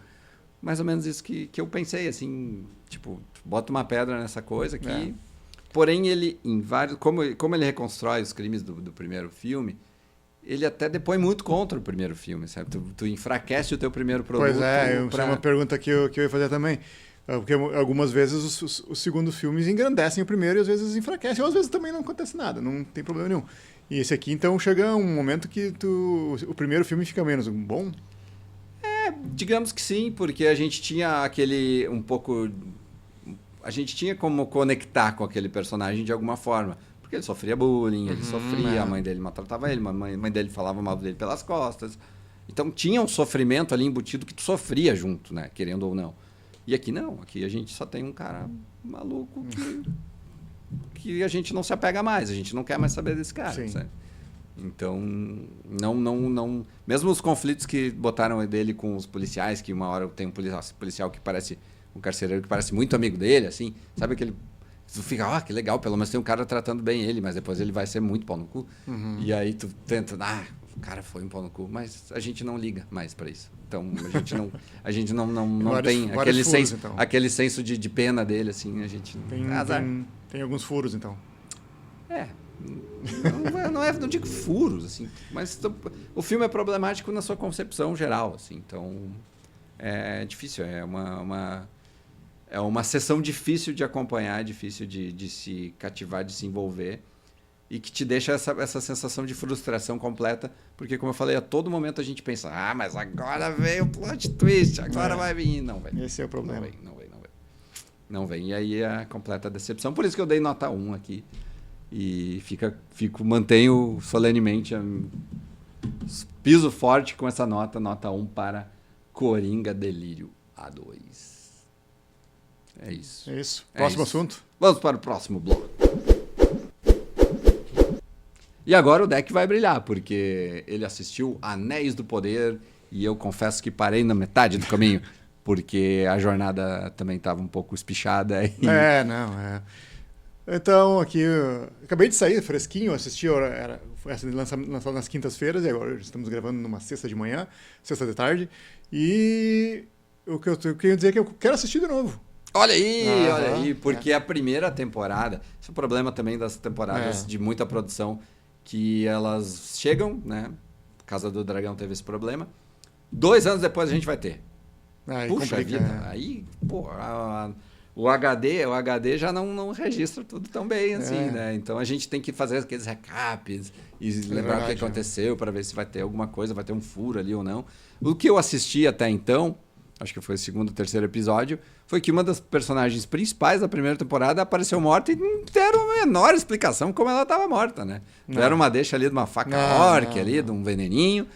Mais ou menos isso que eu pensei, assim, tipo, bota uma pedra nessa coisa aqui. Porém, ele, em vários... Como ele reconstrói os crimes do primeiro filme, ele até depõe muito contra o primeiro filme, sabe? Tu enfraquece o teu primeiro produto. Pois é, é uma pergunta que eu ia fazer também. Porque algumas vezes os segundos filmes engrandecem o primeiro e às vezes enfraquecem, ou às vezes também não acontece nada, não tem problema nenhum. E esse aqui, então, chega um momento que o primeiro filme fica menos bom? Digamos que sim, porque a gente tinha aquele um pouco... A gente tinha como conectar com aquele personagem de alguma forma. Porque ele sofria bullying, ele sofria, a mãe dele maltratava ele, a mãe dele falava mal dele pelas costas. Então tinha um sofrimento ali embutido que tu sofria junto, né? Querendo ou não. E aqui não, aqui a gente só tem um cara maluco que a gente não se apega mais, a gente não quer mais saber desse cara, sabe? Então, não... Mesmo os conflitos que botaram dele com os policiais, que uma hora tem um policial que parece... Um carcereiro que parece muito amigo dele, assim. Sabe aquele... Tu fica, que legal, pelo menos tem um cara tratando bem ele, mas depois ele vai ser muito pau no cu. E aí tu tenta... o cara foi um pau no cu, mas a gente não liga mais pra isso. Então, a gente não tem aquele furos, senso, então. aquele senso de pena dele, assim, a gente... Tem alguns furos, então. Não digo furos, assim, mas o filme é problemático na sua concepção geral, assim, então é difícil, é uma sessão difícil de acompanhar, difícil de se cativar, de se envolver e que te deixa essa sensação de frustração completa, porque como eu falei, a todo momento a gente pensa, mas agora veio o plot twist, agora vai vir, não vem. Esse é o problema. Não vem, e aí é a completa decepção, por isso que eu dei nota 1 aqui. E mantenho solenemente, piso forte com essa nota 1 para Coringa Delírio A2. É isso. É isso. Próximo assunto? Vamos para o próximo bloco. E agora o deck vai brilhar, porque ele assistiu Anéis do Poder e eu confesso que parei na metade do caminho, porque a jornada também estava um pouco espichada. Então, aqui, acabei de sair fresquinho, assisti, foi lançado nas quintas-feiras, e agora estamos gravando numa sexta de manhã, sexta de tarde, e o que eu queria dizer é que eu quero assistir de novo. Olha aí, porque a primeira temporada, esse é o problema também das temporadas de muita produção, que elas chegam, né, Casa do Dragão teve esse problema, 2 anos depois a gente vai ter. Puxa vida, aí, pô... O HD já não registra tudo tão bem assim, né? Então a gente tem que fazer aqueles recaps e lembrar o que aconteceu para ver se vai ter alguma coisa, vai ter um furo ali ou não. O que eu assisti até então, acho que foi o 2º ou 3º episódio, foi que uma das personagens principais da primeira temporada apareceu morta e não deram a menor explicação como ela estava morta, né? Deram uma deixa ali de uma faca orc ali, de um veneninho.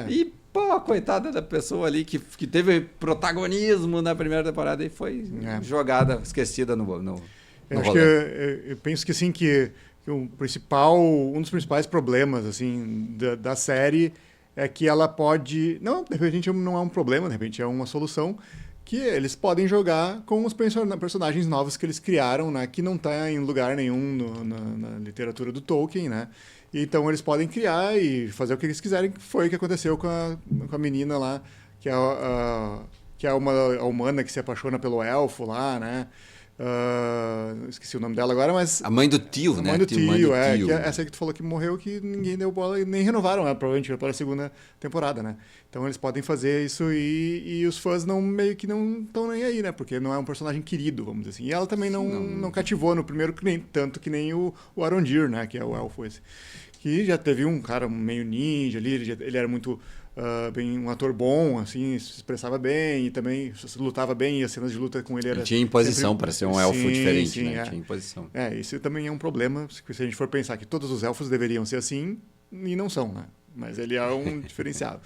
E pô, coitada da pessoa ali que teve protagonismo na primeira temporada e foi jogada, esquecida no eu acho que eu penso que assim que um dos principais problemas assim da série é que ela pode, de repente não é um problema, de repente é uma solução que eles podem jogar com os personagens novos que eles criaram, né, que não está em lugar nenhum na literatura do Tolkien, né? Então eles podem criar e fazer o que eles quiserem, que foi o que aconteceu com a menina lá, que é uma humana que se apaixona pelo elfo lá, né? Esqueci o nome dela agora, mas... A mãe do tio, a né? mãe do Mãe tio, do que é essa aí que tu falou que morreu, que ninguém deu bola e nem renovaram, né? Provavelmente para a segunda temporada, né? Então eles podem fazer isso e os fãs meio que não estão nem aí, né? Porque não é um personagem querido, vamos dizer assim. E ela também não cativou no primeiro, tanto que nem o Arondir, né? Que é o elfo esse. Que já teve um cara meio ninja ali, ele era muito... bem um ator bom, assim, se expressava bem e também lutava bem, e as cenas de luta com ele era... Ele tinha imposição sempre... para ser um elfo diferente, sim, né? Tinha imposição. Isso também é um problema, se a gente for pensar que todos os elfos deveriam ser assim, e não são, né? Mas ele é um diferenciado.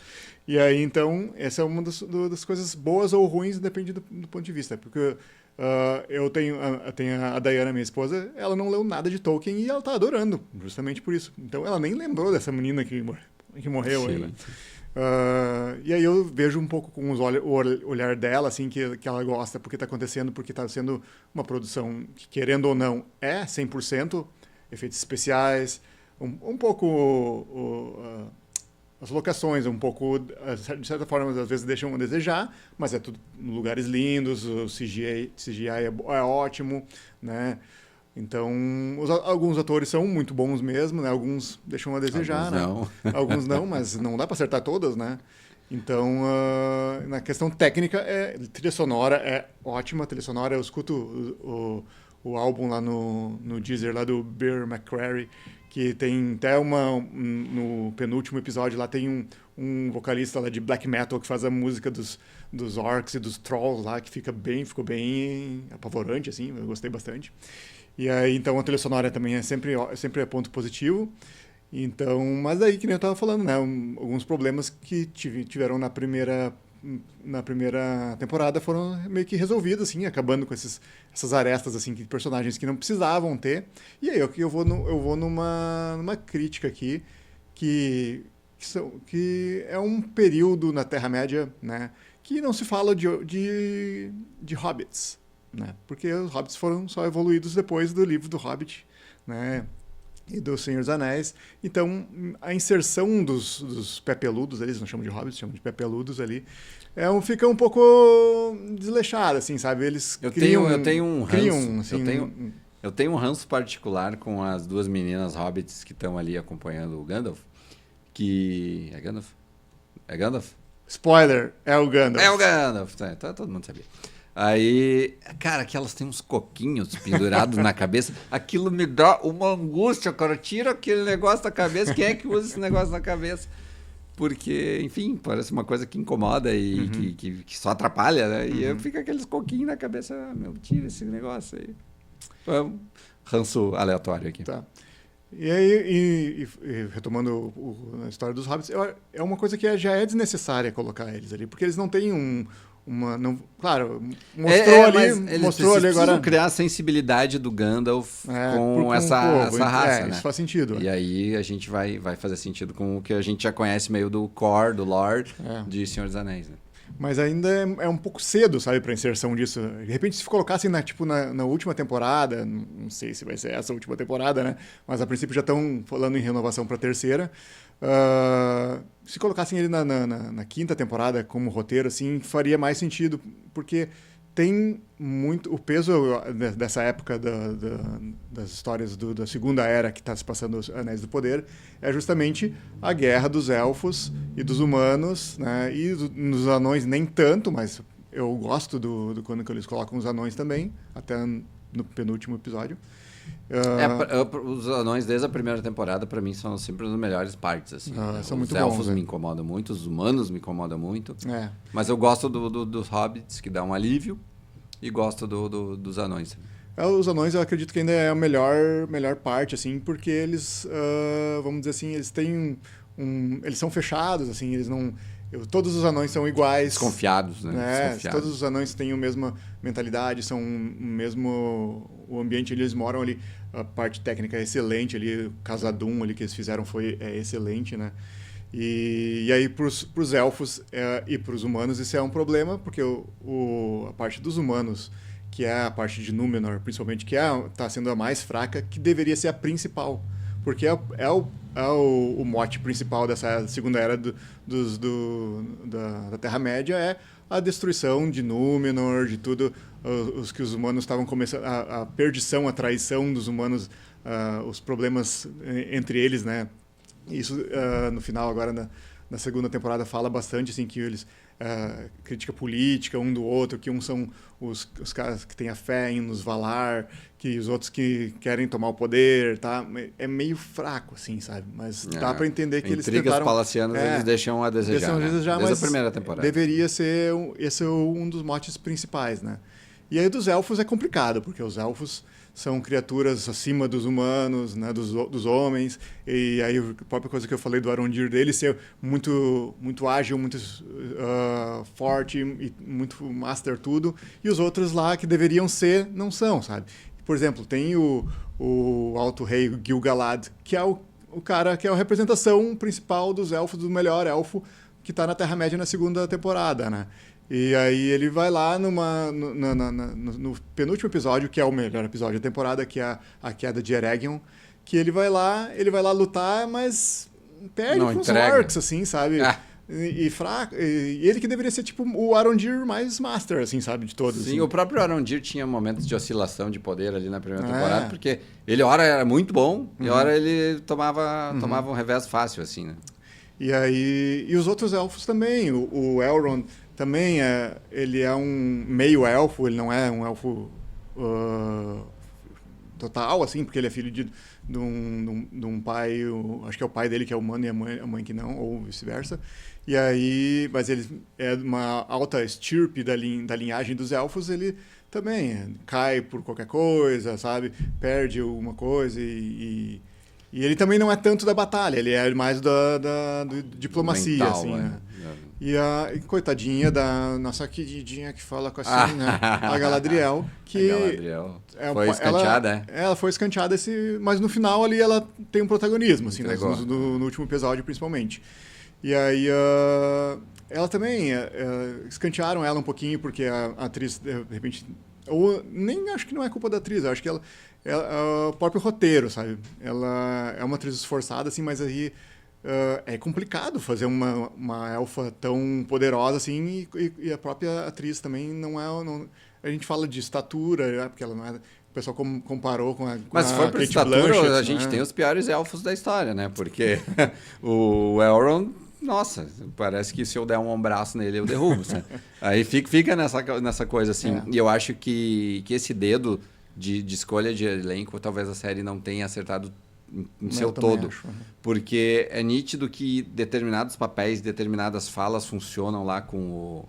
E aí, então, essa é uma das coisas boas ou ruins, depende do ponto de vista, porque... eu tenho a Diana, minha esposa, ela não leu nada de Tolkien e ela tá adorando, justamente por isso. Então ela nem lembrou dessa menina que morreu aí, né? E aí eu vejo um pouco com o olhar dela, assim, que ela gosta porque está acontecendo, porque está sendo uma produção que, querendo ou não, é 100% efeitos especiais, um pouco... as locações, um pouco, de certa forma, às vezes deixam a desejar, mas é tudo em lugares lindos, o CGI é ótimo, né? Então, alguns atores são muito bons mesmo, né? Alguns deixam a desejar, alguns né? Alguns não, mas não dá para acertar todas, né? Então, na questão técnica, trilha sonora é ótima, trilha sonora, eu escuto o álbum lá no Deezer, lá do Bear McCreary, que tem até no penúltimo episódio lá tem um vocalista lá de black metal que faz a música dos orcs e dos trolls lá, que ficou bem apavorante, assim, eu gostei bastante. E aí, então, a trilha sonora também sempre é ponto positivo. Então, mas daí, que nem eu tava falando, né, alguns problemas que tiveram na primeira temporada foram meio que resolvidos, assim, acabando com essas arestas, assim, de personagens que não precisavam ter. E aí eu vou numa crítica aqui, que é um período na Terra-média, né, que não se fala de hobbits, né, porque os hobbits foram só evoluídos depois do livro do Hobbit, né, e do Senhor dos Anéis. Então, a inserção dos pé-peludos, eles não chamam de hobbits, chamam de pé-peludos ali, fica um pouco desleixado, assim, sabe? Eles eu tenho um ranço, assim, eu tenho um ranço particular com as duas meninas hobbits que estão ali acompanhando o Gandalf, que... É Gandalf? É Gandalf? Spoiler, é o Gandalf. É o Gandalf, tá, todo mundo sabia. Aí, cara, que elas têm uns coquinhos pendurados na cabeça. Aquilo me dá uma angústia, cara. Tira aquele negócio da cabeça. Quem é que usa esse negócio na cabeça? Porque, enfim, parece uma coisa que incomoda e que só atrapalha, né? E fica aqueles coquinhos na cabeça. Meu, tira esse negócio aí. Foi um ranço aleatório aqui. Tá. E aí, retomando a história dos hobbits, é uma coisa que já é desnecessária colocar eles ali, porque eles não têm claro, mostrou ali agora criar a sensibilidade do Gandalf com essa raça, né? Isso faz sentido. E aí a gente vai fazer sentido com o que a gente já conhece meio do core, do lore de Senhor dos Anéis, né? Mas ainda é um pouco cedo, sabe, para inserção disso. De repente, se colocassem na última temporada, não sei se vai ser essa última temporada, né? Mas a princípio já estão falando em renovação para a terceira. Se colocassem ele na quinta temporada como roteiro, assim, faria mais sentido, porque tem muito... O peso dessa época das histórias da Segunda Era que está se passando os Anéis do Poder é justamente a guerra dos elfos e dos humanos, né? E dos anões nem tanto, mas eu gosto do quando eles colocam os anões também, até no penúltimo episódio. Os anões desde a primeira temporada para mim são sempre as melhores partes, assim. São muito os elfos bons, me incomodam muito, os humanos me incomodam muito, mas eu gosto dos hobbits, que dá um alívio, e gosto dos anões. Os anões eu acredito que ainda é a melhor parte, assim, porque eles, vamos dizer assim, eles têm eles são fechados, assim, eles não... Todos os anões são iguais. Desconfiados, né? Desconfiados. Todos os anões têm a mesma mentalidade, são o ambiente onde eles moram ali, a parte técnica é excelente ali, o Khazad-dûm ali que eles fizeram foi excelente, né? E aí pros elfos e pros humanos isso é um problema, porque a parte dos humanos, que é a parte de Númenor, principalmente, que tá sendo a mais fraca, que deveria ser a principal. porque o mote principal dessa segunda era da Terra-média é a destruição de Númenor, de tudo, os que os humanos estavam começando, a perdição, a traição dos humanos, os problemas entre eles, né? Isso, no final, agora, na segunda temporada, fala bastante, assim, que eles... crítica política um do outro, que uns são os caras que têm a fé nos Valar, que os outros que querem tomar o poder, tá? É meio fraco, assim, sabe? Mas dá para entender que eles tentaram... Intrigas palacianas eles deixam a desejar, né? Desde a primeira temporada. Deveria ser esse um dos motes principais, né? E aí dos elfos é complicado, porque os elfos são criaturas acima dos humanos, né, dos homens, e aí a própria coisa que eu falei do Arondir dele ser muito ágil, muito forte e muito master tudo, e os outros lá que deveriam ser, não são, sabe? Por exemplo, tem o Alto Rei Gil-galad, que é o cara que é a representação principal dos elfos, do melhor elfo que está na Terra-média na segunda temporada, né? E aí ele vai lá no penúltimo episódio, que é o melhor episódio da temporada, que é a queda de Eregion, que ele vai lá lutar, mas perde com os orcs, assim, sabe? E fraco. E ele que deveria ser tipo o Arondir mais master, assim, sabe? De todos. Sim, assim. O próprio Arondir tinha momentos de oscilação de poder ali na primeira temporada, porque ele, hora era muito bom, e hora ele tomava um revés fácil, assim, né? E aí... E os outros elfos também. O Elrond também ele é um meio elfo, ele não é um elfo total, assim, porque ele é filho de um pai, acho que é o pai dele que é humano e a mãe que não, ou vice-versa. E aí, mas ele é uma alta estirpe da linhagem dos elfos, ele também cai por qualquer coisa, sabe? Perde alguma coisa e ele também não é tanto da batalha, ele é mais da diplomacia, mental, assim, né? E a coitadinha da nossa queridinha que fala com assim, né? A Galadriel, que... A Galadriel foi escanteada, ela foi escanteada, mas no final ali ela tem um protagonismo, assim, no último episódio principalmente. E aí ela também, escantearam ela um pouquinho, porque a atriz, de repente... Ou nem acho que não é culpa da atriz, acho que ela é o próprio roteiro, sabe? Ela é uma atriz esforçada, assim, mas aí é complicado fazer uma elfa tão poderosa assim, e a própria atriz também não é... a gente fala de estatura, porque ela não é... O pessoal comparou com Mas se for por estatura, a gente tem os piores elfos da história, né? Porque o Elrond... Nossa, parece que se eu der um ombraço nele, eu derrubo. Né? Aí fica nessa coisa assim. E eu acho que esse dedo de escolha de elenco, talvez a série não tenha acertado em seu todo. Acho. Porque é nítido que determinados papéis, determinadas falas funcionam lá com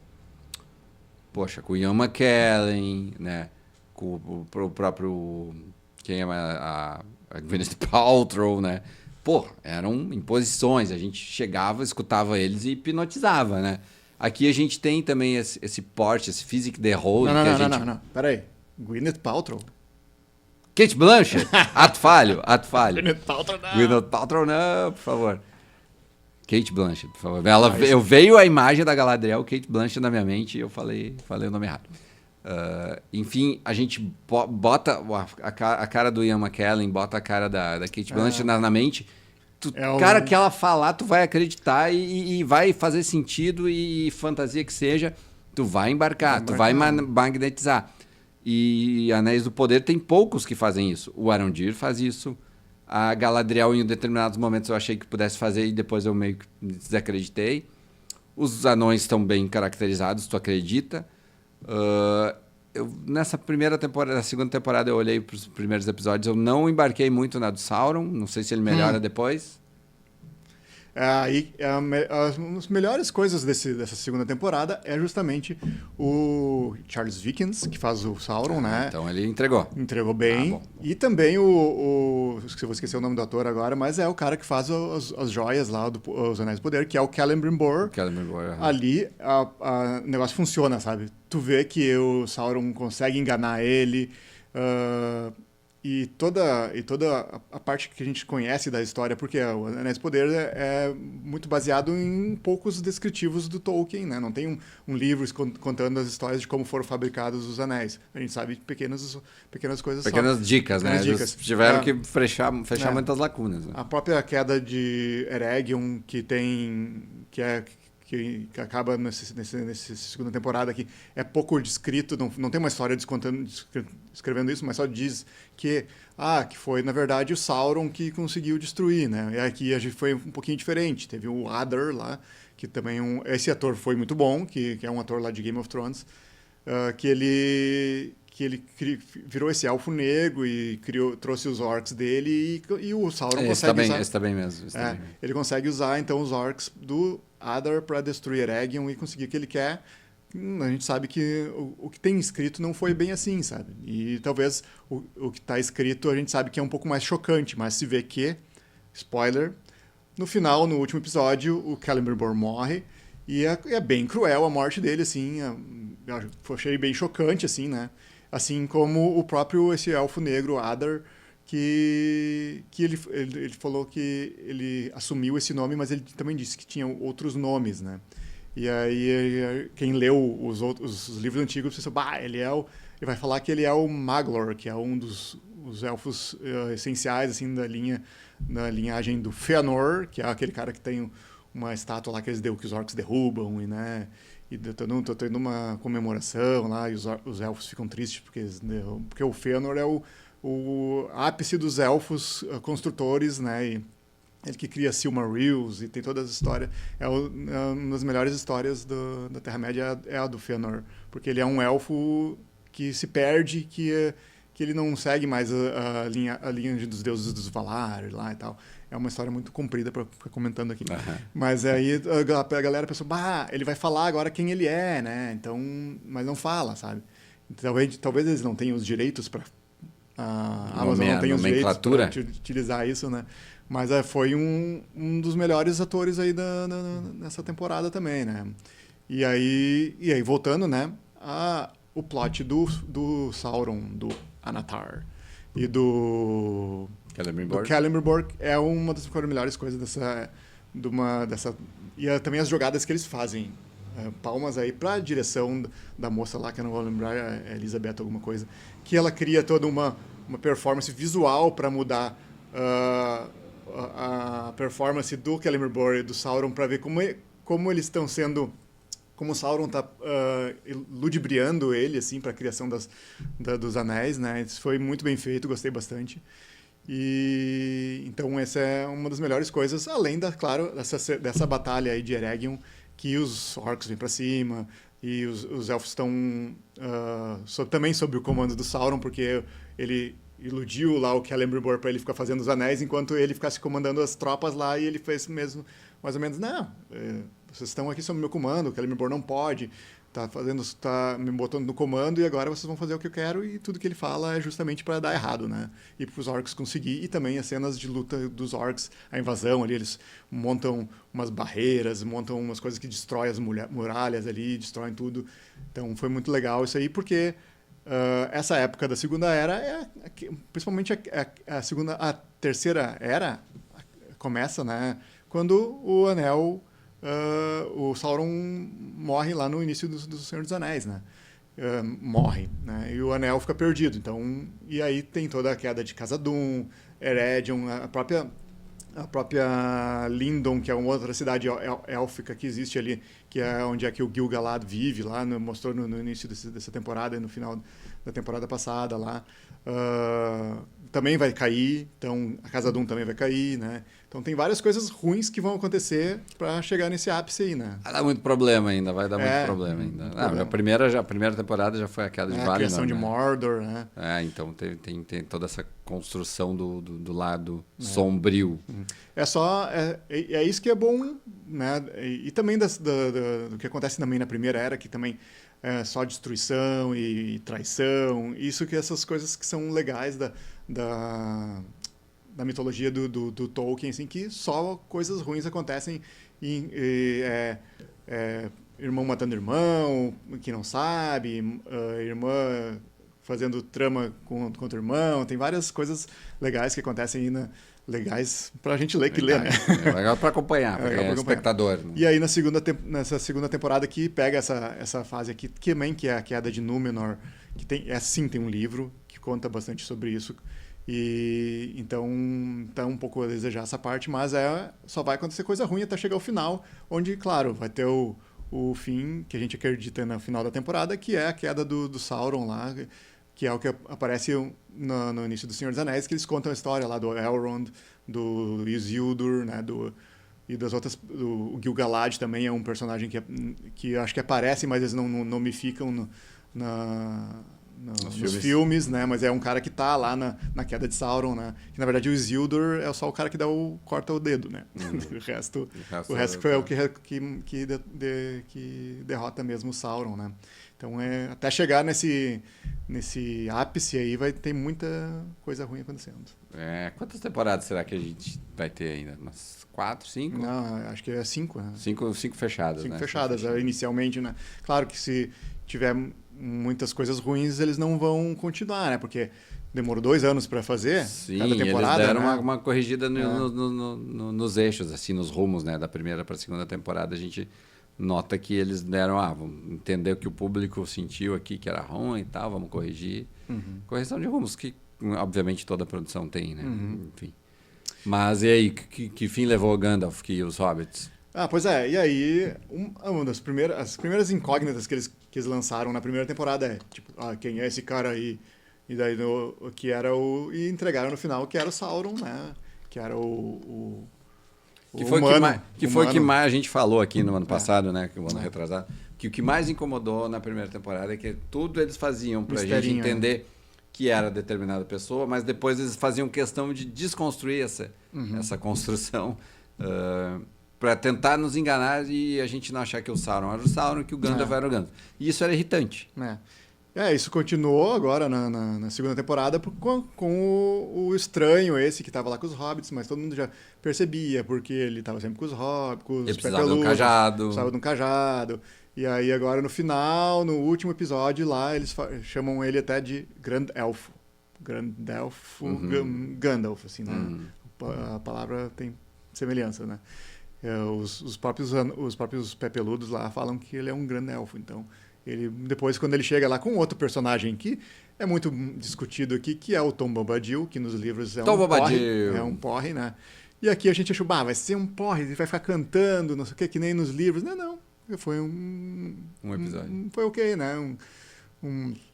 o Ian McKellen, né? Com o próprio... Quem é a Gwyneth Paltrow, né? Pô, eram imposições, a gente chegava, escutava eles e hipnotizava, né? Aqui a gente tem também esse porte, esse physique de role. Não. Peraí. Gwyneth Paltrow? Kate Blanchett. Ato falho. Gwyneth Paltrow não. Gwyneth Paltrow não, por favor. Kate Blanchett, por favor. Eu veio a imagem da Galadriel, Kate Blanchett na minha mente e eu falei o nome errado. Enfim, a gente bota a cara do Ian McKellen, bota a cara da Kate Blanchett na mente. Cara, que ela falar, tu vai acreditar e vai fazer sentido e fantasia que seja, tu vai embarcar, tu vai magnetizar. E Anéis do Poder tem poucos que fazem isso. O Arondir faz isso. A Galadriel, em determinados momentos, eu achei que pudesse fazer e depois eu meio que desacreditei. Os anões estão bem caracterizados, tu acredita. Nessa primeira temporada, na segunda temporada eu olhei para os primeiros episódios, eu não embarquei muito na do Sauron, não sei se ele melhora depois. Uma das melhores coisas dessa segunda temporada é justamente o Charles Dickens, que faz o Sauron, né? Então ele entregou. Entregou bem. Bom. E também eu vou esquecer o nome do ator agora, mas é o cara que faz as joias lá, os Anéis do Poder, que é o Celebrimbor. Ali o negócio funciona, sabe? Tu vê que o Sauron consegue enganar ele. toda a parte que a gente conhece da história, porque o Anéis do Poder é muito baseado em poucos descritivos do Tolkien, né? Não tem um livro contando as histórias de como foram fabricados os anéis. A gente sabe pequenas coisas só. Pequenas dicas, né? Dicas. Eles tiveram que fechar muitas lacunas. Né? A própria queda de Eregion, que acaba nessa segunda temporada aqui, é pouco descrito, não tem uma história escrevendo isso, mas só diz que foi, na verdade, o Sauron que conseguiu destruir, né? E aqui a gente foi um pouquinho diferente. Teve o Adar lá, que também esse ator foi muito bom, que é um ator lá de Game of Thrones, que ele virou esse elfo negro e trouxe os orcs dele e o Sauron consegue usar... Esse tá bem mesmo. Ele consegue usar, então, os orcs do Adar para destruir Eregion e conseguir o que ele quer. A gente sabe que o que tem escrito não foi bem assim, sabe? E talvez o que está escrito a gente sabe que é um pouco mais chocante, mas se vê que, spoiler, no final, no último episódio, o Celebrimbor morre e é bem cruel a morte dele, assim. Eu achei bem chocante, assim, né? Assim como o próprio esse elfo negro, Adar, que ele falou que ele assumiu esse nome, mas ele também disse que tinha outros nomes, né? E aí quem leu os livros antigos pensou, ele vai falar que ele é o Maglor, que é um dos os elfos essenciais assim da linhagem do Fëanor, que é aquele cara que tem uma estátua lá que os orcs derrubam e tô tendo uma comemoração lá e os elfos ficam tristes porque o Fëanor é o ápice dos elfos construtores, né? E ele que cria Silmarils e tem todas as histórias. Uma das melhores histórias da Terra-média é a do Fëanor, porque ele é um elfo que se perde, que ele não segue mais a linha dos deuses dos Valar lá e tal. É uma história muito comprida para ficar comentando aqui. Uhum. Mas aí a galera pensou, ele vai falar agora quem ele é, né? Então, mas não fala, sabe? Talvez eles não tenham os direitos para... A Amazon não tem os direitos para utilizar isso, né? Mas foi um dos melhores atores aí nessa temporada também, né? E aí voltando, né? O plot do Sauron, do Anatar e do Celebrimbor é uma das melhores coisas dessa... E também as jogadas que eles fazem. Palmas aí para a direção da moça lá, que eu não vou lembrar, é Elizabeth alguma coisa, que ela cria toda uma performance visual para mudar a performance do Celebrimbor e do Sauron para ver como eles estão sendo, como o Sauron está ludibriando ele assim para a criação dos anéis, né? Isso foi muito bem feito, gostei bastante. E então essa é uma das melhores coisas, além claro, dessa batalha aí de Eregion, que os orcs vêm para cima e os elfos estão também sob o comando do Sauron, porque ele iludiu lá o Celebrimbor para ele ficar fazendo os anéis, enquanto ele ficasse comandando as tropas lá, e ele fez mesmo, mais ou menos, vocês estão aqui sob meu comando, o Celebrimbor não pode, tá me botando no comando e agora vocês vão fazer o que eu quero, e tudo que ele fala é justamente para dar errado, né? E para os orcs conseguir, e também as cenas de luta dos orcs, a invasão ali, eles montam umas barreiras, montam umas coisas que destroem as muralhas ali, destroem tudo. Então foi muito legal isso aí, porque essa época da Segunda Era, principalmente a Terceira Era, começa, né? Quando o Anel... o Sauron morre lá no início do Senhor dos Anéis, né? Morre, né? E o Anel fica perdido. Então, e aí tem toda a queda de Khazad-dûm, Eregion, a própria Lindon, que é uma outra cidade élfica que existe ali, que é onde é que o Gil-galad vive, lá mostrou no início dessa temporada e no final da temporada passada lá. Também vai cair, então a Khazad-dûm também vai cair, né? Então tem várias coisas ruins que vão acontecer para chegar nesse ápice aí, né? Vai dar muito problema ainda, muito problema ainda. A primeira temporada já foi a queda de Valinor, a criação de Mordor, né? Então tem toda essa construção do lado sombrio. É isso que é bom, né? E também do que acontece também na Primeira Era, que também é só destruição e traição. Isso que essas coisas que são legais da mitologia do Tolkien, assim, que só coisas ruins acontecem, irmão matando irmão, que não sabe, irmã fazendo trama contra o irmão, tem várias coisas legais que acontecem aí, legais pra gente ler, que lê, né? É legal para acompanhar, porque é espectador. Né? E aí nessa segunda temporada que pega essa fase aqui, que também que é a queda de Númenor, que tem um livro que conta bastante sobre isso. E então tá um pouco a desejar essa parte, mas só vai acontecer coisa ruim até chegar ao final, onde, claro, vai ter o fim que a gente acredita no final da temporada, que é a queda do Sauron lá, que é o que aparece no início do Senhor dos Anéis, que eles contam a história lá do Elrond, do Isildur, né, e das outras. O Gil-galad também é um personagem que acho que aparece, mas eles não me ficam nos filmes, né? Mas é um cara que tá lá na queda de Sauron, né? Que na verdade o Isildur é só o cara que corta o dedo, né? O resto foi o que derrota mesmo o Sauron, né? Então até chegar nesse ápice aí vai ter muita coisa ruim acontecendo. Quantas temporadas será que a gente vai ter ainda? Umas 4, 5? Não, acho que é 5, né? 5 fechadas, 5 né? fechadas, inicialmente, né? Claro que se tiver muitas coisas ruins, eles não vão continuar, né? Porque demorou 2 anos para fazer cada temporada. Eles deram né? uma corrigida nos eixos, assim, nos rumos, né? Da primeira para a segunda temporada, a gente nota que eles deram, vamos entender o que o público sentiu aqui, que era ruim e tal, vamos corrigir. Correção de rumos, que obviamente toda produção tem, né? Enfim. Mas e aí, que fim levou o Gandalf e os Hobbits? Pois é, e aí uma das primeiras incógnitas que eles lançaram na primeira temporada é, tipo, quem é esse cara aí? E daí e entregaram no final que era o Sauron, né? Que era que foi o que mais a gente falou aqui no ano passado, né? Que o ano retrasado. Que o que mais incomodou na primeira temporada é que tudo eles faziam pra gente entender que era determinada pessoa, mas depois eles faziam questão de desconstruir essa construção para tentar nos enganar e a gente não achar que o Sauron era o Sauron e que o Gandalf era o Gandalf. E isso era irritante. Isso continuou agora na segunda temporada com o estranho esse que estava lá com os hobbits, mas todo mundo já percebia, porque ele estava sempre com os hobbits, com os ele precisava de um cajado. Precisava de um cajado. E aí agora no final, no último episódio lá, eles chamam ele até de Gandalf. Gandalf, assim, né? A palavra tem semelhança, né? Os próprios Pepeludos lá falam que ele é um grande elfo, então depois quando ele chega lá com outro personagem que é muito discutido aqui, que é o Tom Bombadil, que nos livros é um porre, né? E aqui a gente achou, vai ser um porre, ele vai ficar cantando, não sei o que nem nos livros. Não, foi um episódio. Foi ok, né?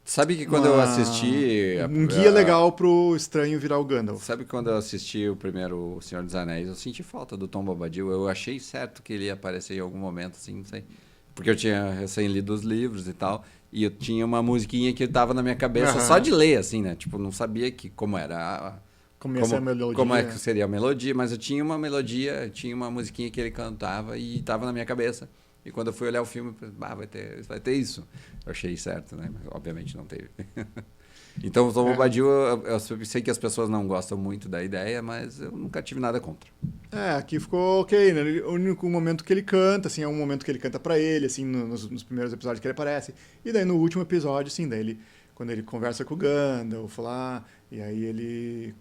Sabe que quando eu assisti... Um guia legal pro estranho virar o Gandalf. Sabe que quando eu assisti o primeiro Senhor dos Anéis, eu senti falta do Tom Bombadil. Eu achei certo que ele ia aparecer em algum momento, assim, não sei. Porque eu tinha recém lido os livros e tal, e eu tinha uma musiquinha que estava na minha cabeça só de ler, assim, né? Tipo, não sabia como era... Como é que seria a melodia, mas eu tinha uma melodia, tinha uma musiquinha que ele cantava e estava na minha cabeça. E quando eu fui olhar o filme, vai ter isso. Eu achei certo, né? Mas, obviamente não teve. Então, o Tom Bombadil, eu sei que as pessoas não gostam muito da ideia, mas eu nunca tive nada contra. Aqui ficou ok, né? O único momento que ele canta, assim, é um momento que ele canta pra ele, assim, nos primeiros episódios que ele aparece. E daí, no último episódio, assim, quando ele conversa com o Gandalf lá, e aí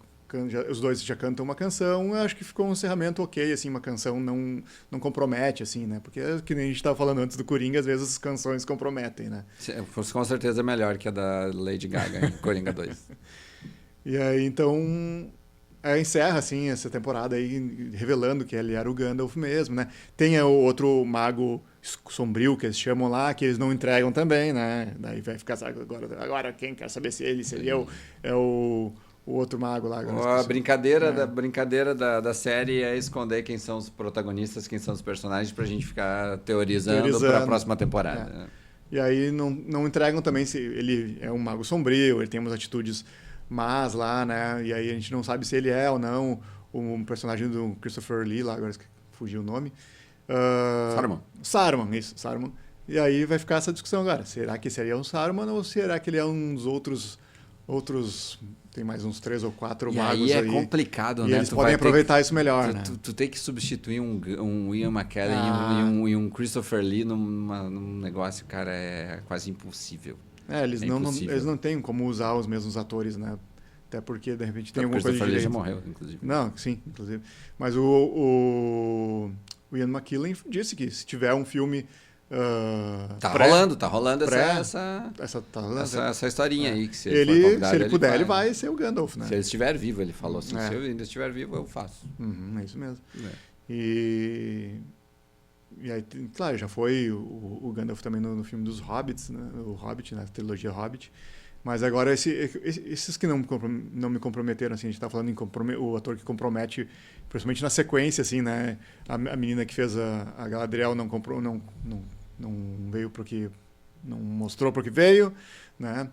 os dois já cantam uma canção, eu acho que ficou um encerramento ok, assim, uma canção não compromete, assim, né? Porque, que nem a gente estava falando antes do Coringa, às vezes as canções comprometem, né? Fosse com certeza melhor que a da Lady Gaga em Coringa 2. E aí, então, encerra, assim, essa temporada aí, revelando que ele era o Gandalf mesmo, né? Tem o outro mago sombrio que eles chamam lá, que eles não entregam também, né? Daí vai ficar, agora quem quer saber se ele seria o outro mago lá. A brincadeira da série é esconder quem são os protagonistas, quem são os personagens, pra gente ficar teorizando para a próxima temporada. E aí não entregam também se ele é um mago sombrio, ele tem umas atitudes más lá, né? E aí a gente não sabe se ele é ou não um personagem do Christopher Lee, lá agora fugiu o nome. Saruman. E aí vai ficar essa discussão agora. Será que seria um Saruman ou será que ele é uns outros tem mais uns 3 ou 4 magos aí. E aí é complicado, né? Eles podem aproveitar isso melhor, né? Tu tem que substituir um Ian McKellen e um Christopher Lee num negócio, cara, é quase impossível. Eles impossível. não têm como usar os mesmos atores, né? Até porque, de repente, tem alguma coisa de Christopher Lee já direito. morreu, inclusive. Não, sim, inclusive. Mas o Ian McKellen disse que se tiver um filme Tá rolando essa historinha aí, que se ele for convidado, se ele puder, ele vai. vai ser o Gandalf, né? Se ele estiver vivo, ele falou assim, se eu ainda estiver vivo, eu faço. É isso mesmo. É. E aí, claro, já foi o Gandalf também no filme dos Hobbits, né? O Hobbit, na trilogia Hobbit. Mas agora, esses que não me comprometeram, assim, a gente tá falando o ator que compromete, principalmente na sequência, assim, né? A menina que fez a Galadriel não veio porque... Não mostrou porque veio, né?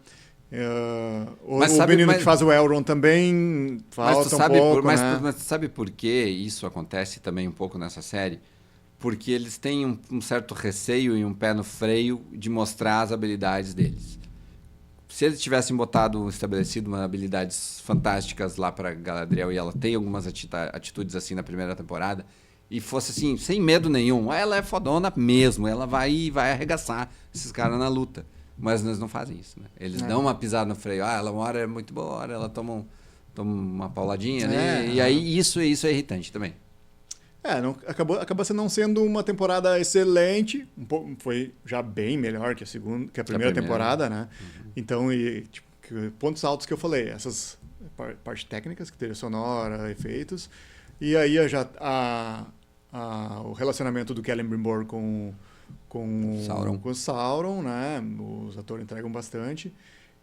O menino que faz o Elrond também falta um pouco, né? Mas sabe por que isso acontece também um pouco nessa série? Porque eles têm um certo receio e um pé no freio de mostrar as habilidades deles. Se eles tivessem estabelecido umas habilidades fantásticas lá para Galadriel, e ela tem algumas atitudes assim na primeira temporada, e fosse assim, sem medo nenhum, ela é fodona mesmo, ela vai arregaçar esses caras na luta. Mas eles não fazem isso, né? Eles dão uma pisada no freio, ela uma hora é muito boa, hora ela toma uma pauladinha ali, e aí isso é irritante também. Acabou não sendo uma temporada excelente, foi já bem melhor que a primeira temporada, né? Uhum. Então, pontos altos que eu falei, essas partes técnicas, que trilha sonora, efeitos, e aí o relacionamento do Celebrimbor com o Sauron, né? Os atores entregam bastante,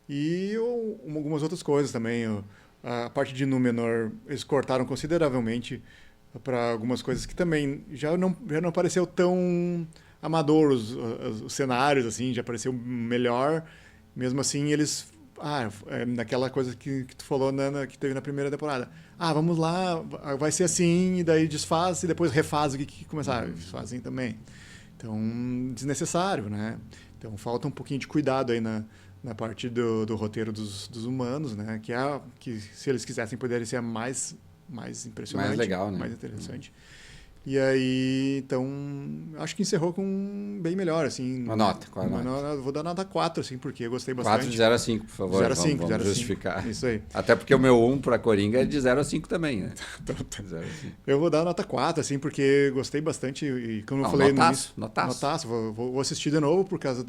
e algumas outras coisas também. A parte de Númenor, eles cortaram consideravelmente para algumas coisas que também já não pareceu tão amador, os cenários, assim, já pareceu melhor. Mesmo assim, eles... naquela coisa que tu falou, né, que teve na primeira temporada. Vamos lá, vai ser assim, e daí desfaz, e depois refaz o que começar. Eles fazem também. Então, desnecessário, né? Então, falta um pouquinho de cuidado aí na parte do roteiro dos humanos, né? Que se eles quisessem, poderia ser mais impressionante. Mais legal, né? Mais interessante. E aí, então, acho que encerrou com bem melhor, assim. Uma nota, qual a nota? Vou dar nota 4, assim, porque eu gostei bastante. 4 de 0 a 5, por favor. 0 a 5, vamos justificar. Isso aí. Até porque o meu 1 para Coringa é de 0 a 5 também, né? 0 a 5. Eu vou dar nota 4, assim, porque gostei bastante. E como eu falei notaço, no início... Notaço. Vou assistir de novo por causa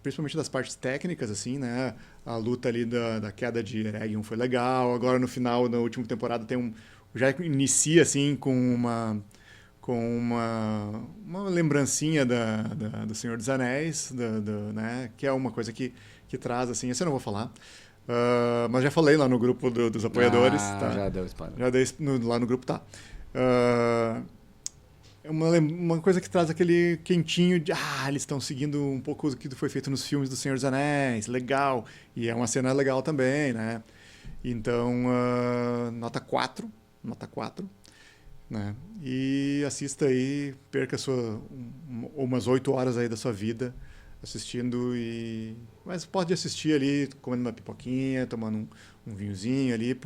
principalmente das partes técnicas, assim, né? A luta ali da queda de Eregion foi legal. Agora, no final, na última temporada, já inicia, assim, com uma lembrancinha do Senhor dos Anéis, né? Que é uma coisa que traz, assim... Essa eu não vou falar. Mas já falei lá no grupo dos apoiadores. Tá? Já deu spoiler. Já dei lá no grupo, tá. É uma coisa que traz aquele quentinho de... eles estão seguindo um pouco o que foi feito nos filmes do Senhor dos Anéis. Legal. E é uma cena legal também, né? Então, nota 4. Nota 4. Né? E assista aí, perca umas 8 horas aí da sua vida assistindo. Mas pode assistir ali, comendo uma pipoquinha, tomando um vinhozinho ali.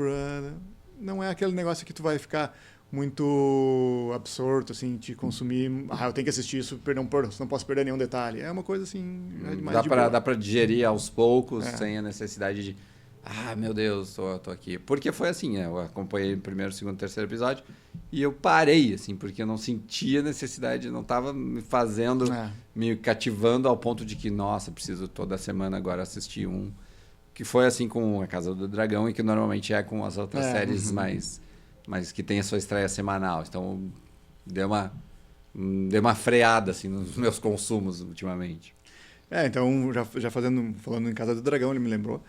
Não é aquele negócio que tu vai ficar muito absorto, assim, te consumir. Eu tenho que assistir isso, não posso perder nenhum detalhe. É uma coisa assim... Dá pra digerir aos poucos, sem a necessidade de... meu Deus, tô aqui. Porque foi assim, eu acompanhei o primeiro, segundo, terceiro episódio e eu parei, assim, porque eu não sentia necessidade, não estava me fazendo, me cativando ao ponto de que, nossa, preciso toda semana agora assistir um. Que foi assim com A Casa do Dragão e que normalmente é com as outras séries mais que tem a sua estreia semanal. Então, deu uma freada, assim, nos meus consumos ultimamente. Então, já falando em Casa do Dragão, ele me lembrou.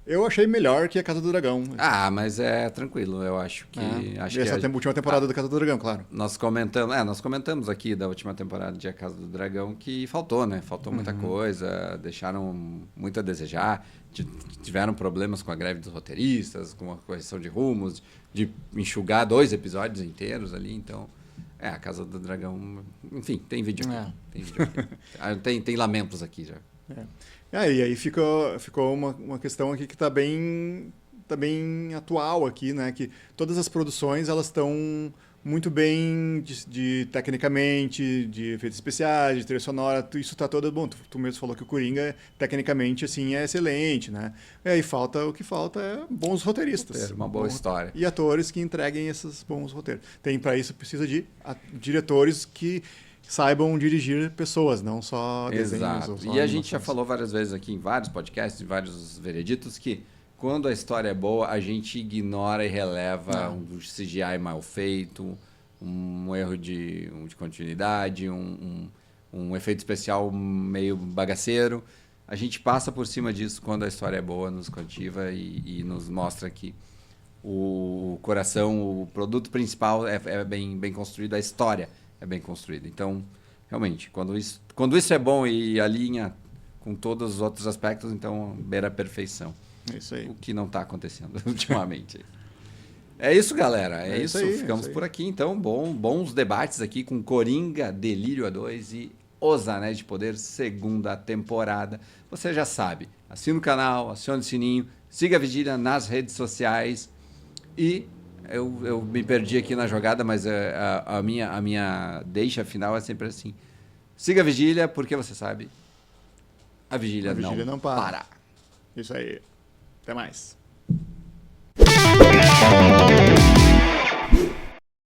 Eu achei melhor que A Casa do Dragão. Mas é tranquilo, eu acho que... última temporada da Casa do Dragão, claro. Nós comentamos aqui da última temporada de A Casa do Dragão que faltou, né? Faltou muita coisa, deixaram muito a desejar, tiveram problemas com a greve dos roteiristas, com a correção de rumos, de enxugar 2 episódios inteiros ali, então... A Casa do Dragão... Enfim, tem vídeo aqui. Tem lamentos aqui já. E aí ficou uma questão aqui que está bem atual aqui, né? Que todas as produções elas estão muito bem tecnicamente, de efeitos especiais, de trilha sonora, isso tá todo bom. Tu mesmo falou que o Coringa, tecnicamente, assim, é excelente, né? E aí o que falta é bons roteiristas. Uma boa história. E atores que entreguem esses bons roteiros. Para isso, precisa de diretores que saibam dirigir pessoas, não só desenhos. Exato. Ou só E a animações. gente já falou várias vezes aqui em vários podcasts, em vários vereditos, que quando a história é boa, a gente ignora e releva um CGI mal feito, um erro de continuidade, um efeito especial meio bagaceiro. A gente passa por cima disso quando a história é boa, nos cativa e nos mostra que o coração, o produto principal é bem construído, a história é bem construída. Então, realmente, quando isso é bom e alinha com todos os outros aspectos, então beira a perfeição. É isso aí. O que não está acontecendo ultimamente. É isso, galera. É isso. Aí, Ficamos por aqui, então. Bons debates aqui com Coringa, Delírio A2 e Os Anéis de Poder, segunda temporada. Você já sabe. Assina o canal, acione o sininho, siga a Vigília nas redes sociais. E eu me perdi aqui na jogada, mas a minha deixa final é sempre assim. Siga a Vigília, porque você sabe, a Vigília, não para. Isso aí. Até mais.